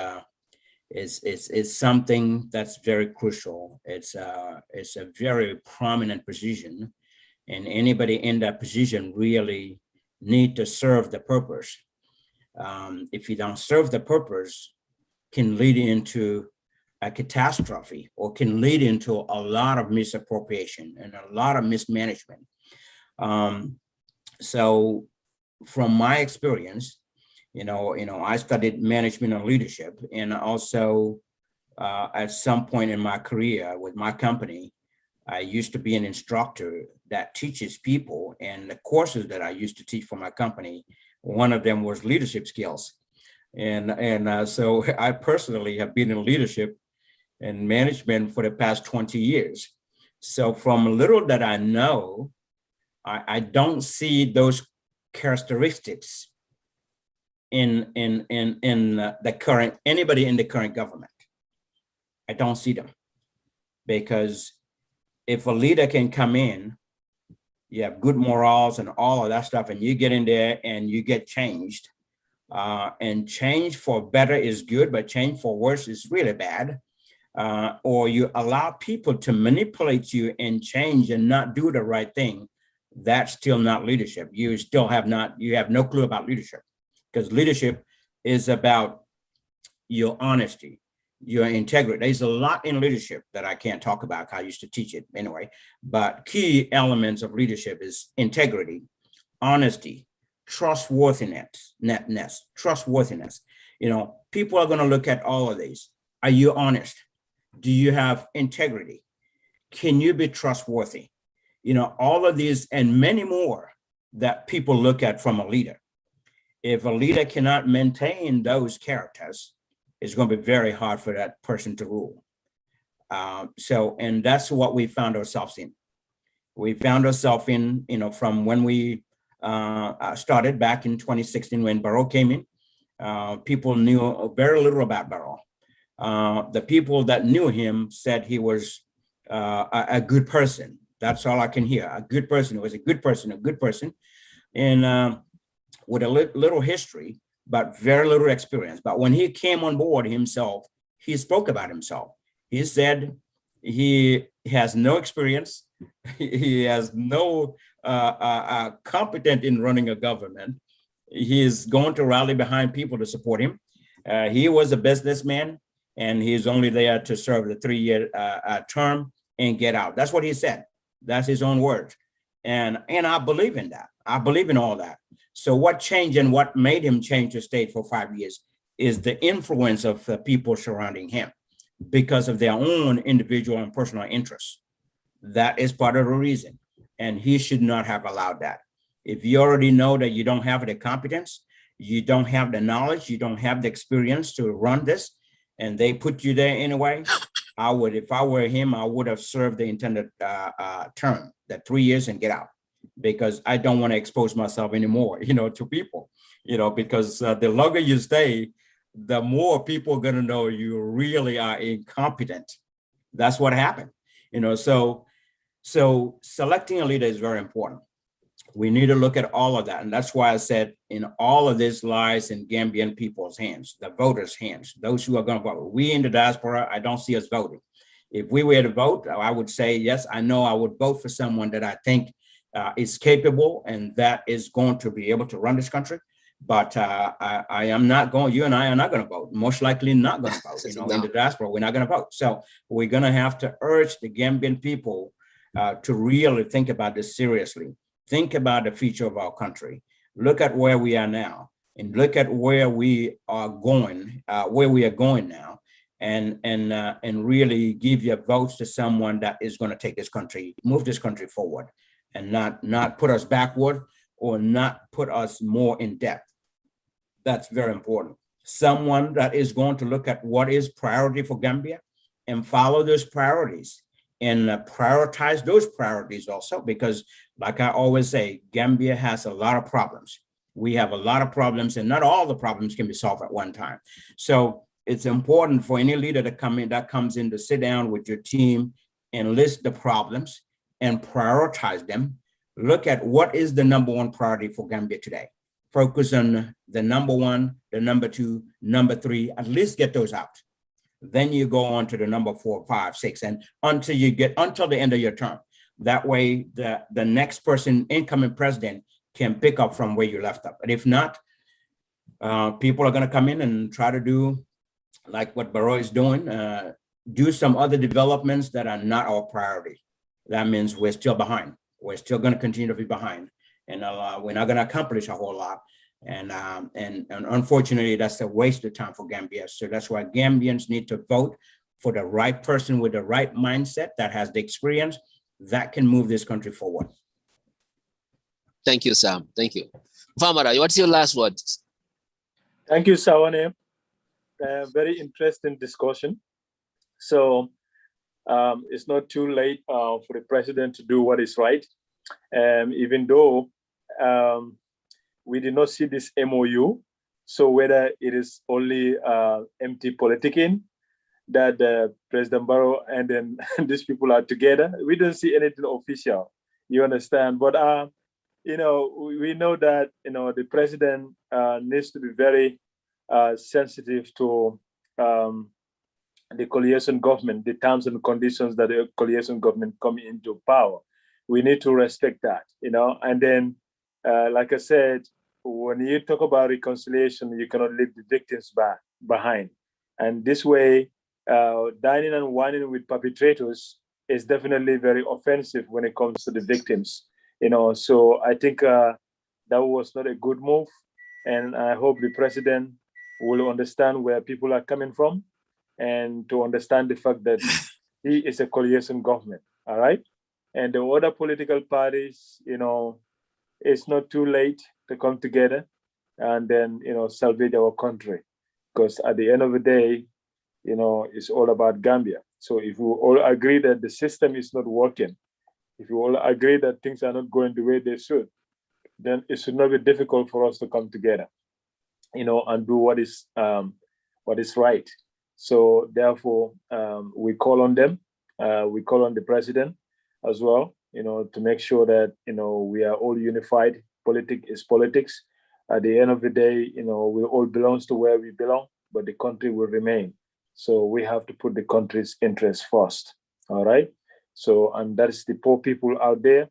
S3: it's something that's very crucial. It's a very prominent position, and anybody in that position really need to serve the purpose. If you don't serve the purpose, can lead into a catastrophe or can lead into a lot of misappropriation and a lot of mismanagement. So from my experience, I studied management and leadership, and also at some point in my career with my company, I used to be an instructor that teaches people, and the courses that I used to teach for my company, one of them was leadership skills. And so I personally have been in leadership and management for the past 20 years. So from little that I know, I don't see those characteristics in the current, anybody in the current government. I don't see them, because if a leader can come in, you have good morals and all of that stuff, and you get in there and you get changed, and change for better is good, but change for worse is really bad. Or you allow people to manipulate you and change and not do the right thing, that's still not leadership. You have no clue about leadership, because leadership is about your honesty, your integrity. There's a lot in leadership that I can't talk about because I used to teach it anyway, but key elements of leadership is integrity, honesty, trustworthiness. People are going to look at all of these. Are you honest? Do you have integrity? Can you be trustworthy? All of these and many more that people look at from a leader. If a leader cannot maintain those characters, it's going to be very hard for that person to rule. And that's what we found ourselves in. We found ourselves in, from when we started back in 2016 when Barrow came in. People knew very little about Barrow. The people that knew him said he was a good person. That's all I can hear. A good person. He was a good person, and with a little history, but very little experience. But when he came on board himself, he spoke about himself. He said he has no experience. He has no competent in running a government. He is going to rally behind people to support him. He was a businessman, and he's only there to serve the 3-year term and get out. That's what he said. That's his own words. And I believe in that. I believe in all that. So what changed and what made him change the state for 5 years is the influence of the people surrounding him because of their own individual and personal interests. That is part of the reason. And he should not have allowed that. If you already know that you don't have the competence, you don't have the knowledge, you don't have the experience to run this, and they put you there anyway, if I were him, I would have served the intended term, that 3 years and get out, because I don't want to expose myself anymore, to people, because the longer you stay, the more people are going to know you really are incompetent. That's what happened, so selecting a leader is very important. We need to look at all of that. And that's why I said in all of this lies in Gambian people's hands, the voters' hands, those who are going to vote. We in the diaspora, I don't see us voting. If we were to vote, I would say, yes, I know I would vote for someone that I think is capable and that is going to be able to run this country. But I am not going, you and I are not going to vote, most likely not going to vote,
S1: No.
S3: In the diaspora, we're not going to vote. So we're going to have to urge the Gambian people to really think about this seriously. Think about the future of our country. Look at where we are now, and look at where we are going, now, and really give your votes to someone that is going to take this country, move this country forward, and not put us backward or not put us more in debt. That's very important. Someone that is going to look at what is priority for Gambia and follow those priorities. And prioritize those priorities also, because like I always say, Gambia has a lot of problems. We have a lot of problems, and not all the problems can be solved at one time. So it's important for any leader to comes in to sit down with your team and list the problems and prioritize them. Look at what is the number one priority for Gambia today. Focus on the number one, the number two, number three, at least get those out. Then you go on to the number 4, 5, 6, and until the end of your term. That way, the next person, incoming president, can pick up from where you left up. But if not, people are going to come in and try to do like what Barrow is doing, do some other developments that are not our priority. That means we're still behind. We're still going to continue to be behind, and we're not going to accomplish a whole lot. And unfortunately, that's a waste of time for Gambia. So that's why Gambians need to vote for the right person with the right mindset that has the experience that can move this country forward.
S1: Thank you, Sam. Thank you. Famara, what's your last words?
S2: Thank you, Sawane. Very interesting discussion. So it's not too late for the president to do what is right. Even though we did not see this MOU. So whether it is only empty politicking that President Barrow and then these people are together, we don't see anything official. You understand? But we know that the president needs to be very sensitive to the coalition government, the terms and conditions that the coalition government come into power. We need to respect that, and then. Like I said, when you talk about reconciliation, you cannot leave the victims behind. And this way, dining and whining with perpetrators is definitely very offensive when it comes to the victims. So I think that was not a good move. And I hope the president will understand where people are coming from and to understand the fact that he is a coalition government. All right. And the other political parties, it's not too late to come together and then, salvage our country. because at the end of the day, it's all about Gambia. So if we all agree that the system is not working, if we all agree that things are not going the way they should, then it should not be difficult for us to come together, and do what is right. So therefore, we call on them. We call on the president as well, to make sure that we are all unified. Politics is politics. At the end of the day, we all belongs to where we belong, but the country will remain. So we have to put the country's interests first. All right. So, and that's the poor people out there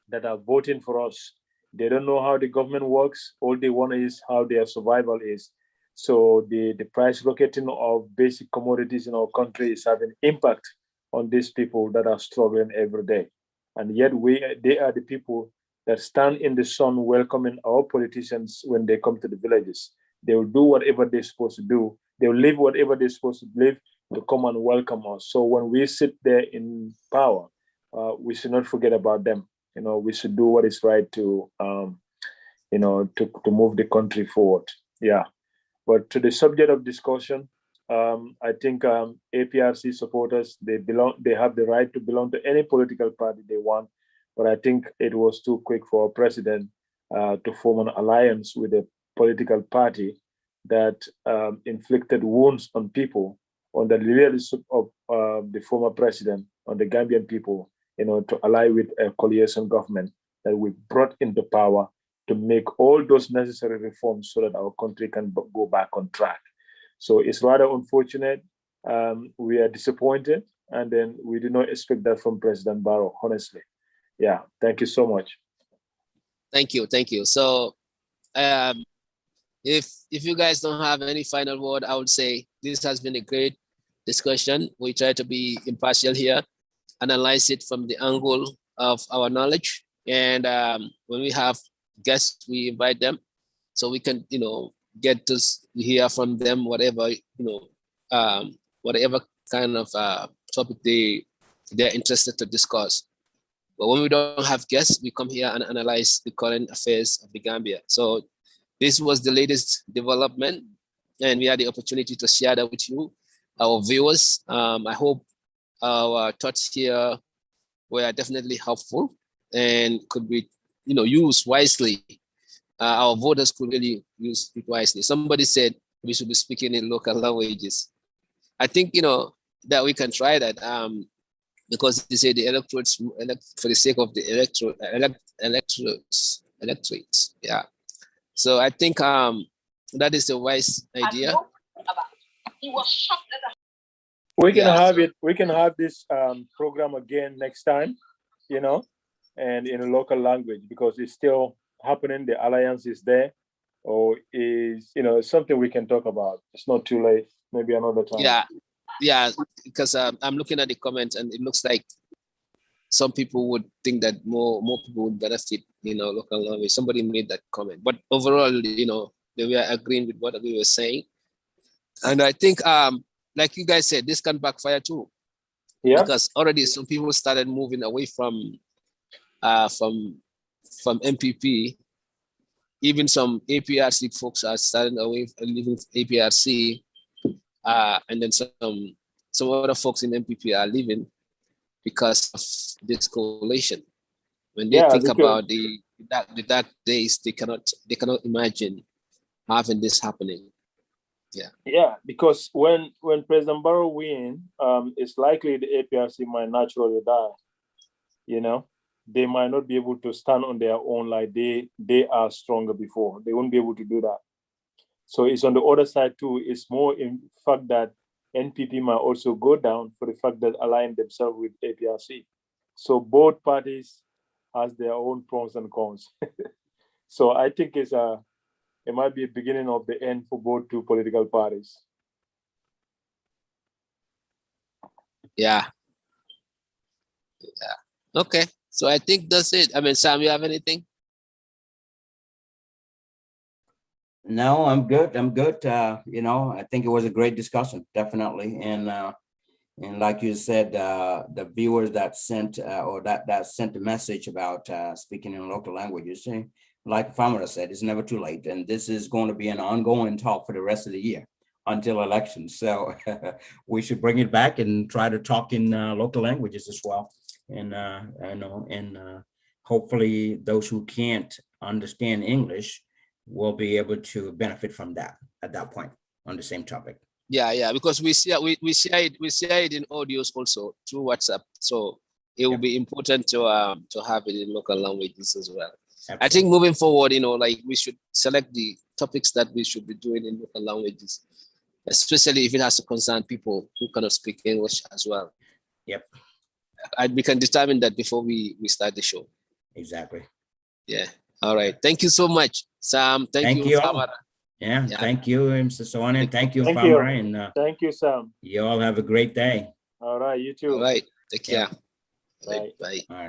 S2: that are voting for us. They don't know how the government works. All they want is how their survival is. So the price rocketing of basic commodities in our country is having impact on these people that are struggling every day. And yet they are the people that stand in the sun welcoming our politicians when they come to the villages. They will do whatever they're supposed to do. They will live whatever they're supposed to live to come and welcome us. So when we sit there in power, we should not forget about them. We should do what is right to move the country forward. Yeah. But to the subject of discussion, I think APRC supporters, they have the right to belong to any political party they want. But I think it was too quick for our president to form an alliance with a political party that inflicted wounds on people, on the leadership of the former president, on the Gambian people, to ally with a coalition government that we brought into power to make all those necessary reforms so that our country can go back on track. So it's rather unfortunate. We are disappointed, and then we did not expect that from President Barrow, honestly. Yeah, thank you so much.
S1: Thank you. So if you guys don't have any final word, I would say this has been a great discussion. We try to be impartial here, analyze it from the angle of our knowledge. And when we have guests, we invite them so we can, get to hear from them, whatever, whatever kind of topic they're interested to discuss. But when we don't have guests, we come here and analyze the current affairs of the Gambia. So this was the latest development, and we had the opportunity to share that with you, our viewers. I hope our thoughts here were definitely helpful and could be, used wisely. Our voters could really use it wisely. Somebody said we should be speaking in local languages. I think, that we can try that. Because they say the electorates, for the sake of the electorates. Yeah. So I think that is a wise idea.
S2: We can have it. We can have this program again next time, and in a local language, because it's still happening. The alliance is there, or is something we can talk about. It's not too late. Maybe another time.
S1: Yeah, because I'm looking at the comments and it looks like some people would think that more people would benefit, local language. Somebody made that comment, but overall, they were agreeing with what we were saying. And I think, like you guys said, this can backfire too. Yeah. Because already some people started moving away from MPP. Even some APRC folks are starting away and leaving APRC. And then some other folks in MPP are leaving because of this coalition. When they think about the dark days, they cannot imagine having this happening.
S2: Yeah, because when President Barrow wins, it's likely the APRC might naturally die. They might not be able to stand on their own like they are stronger before. They won't be able to do that. So it's on the other side too. It's more in fact that NPP might also go down for the fact that align themselves with APRC. So both parties has their own pros and cons. So I think it might be a beginning of the end for both two political parties.
S1: Yeah. Okay. So I think that's it. I mean, Sam, you have anything?
S3: No, I'm good. I think it was a great discussion, definitely. And like you said, the viewers that sent that sent a message about speaking in local languages, like Famara said, it's never too late. And this is going to be an ongoing talk for the rest of the year. until elections. So we should bring it back and try to talk in local languages as well. And hopefully those who can't understand English will be able to benefit from that at that point on the same topic.
S1: Yeah, because we share it in audios also through WhatsApp. So it will be important to have it in local languages as well. Absolutely. I think moving forward, like we should select the topics that we should be doing in local languages, especially if it has to concern people who cannot speak English as well.
S3: Yep.
S1: We can determine that before we start the show.
S3: Exactly.
S1: Yeah. All right. Thank you so much, Sam. Thank you, Farmer.
S3: Yeah. Thank you, Mr. Sonnen. Thank you,
S2: Thank
S3: Farmer.
S2: you.
S3: And
S2: thank you, Sam.
S3: you all have a great day.
S2: All right. You too.
S1: All right. Take care.
S3: Yeah.
S2: Bye.
S1: Bye.
S3: All right.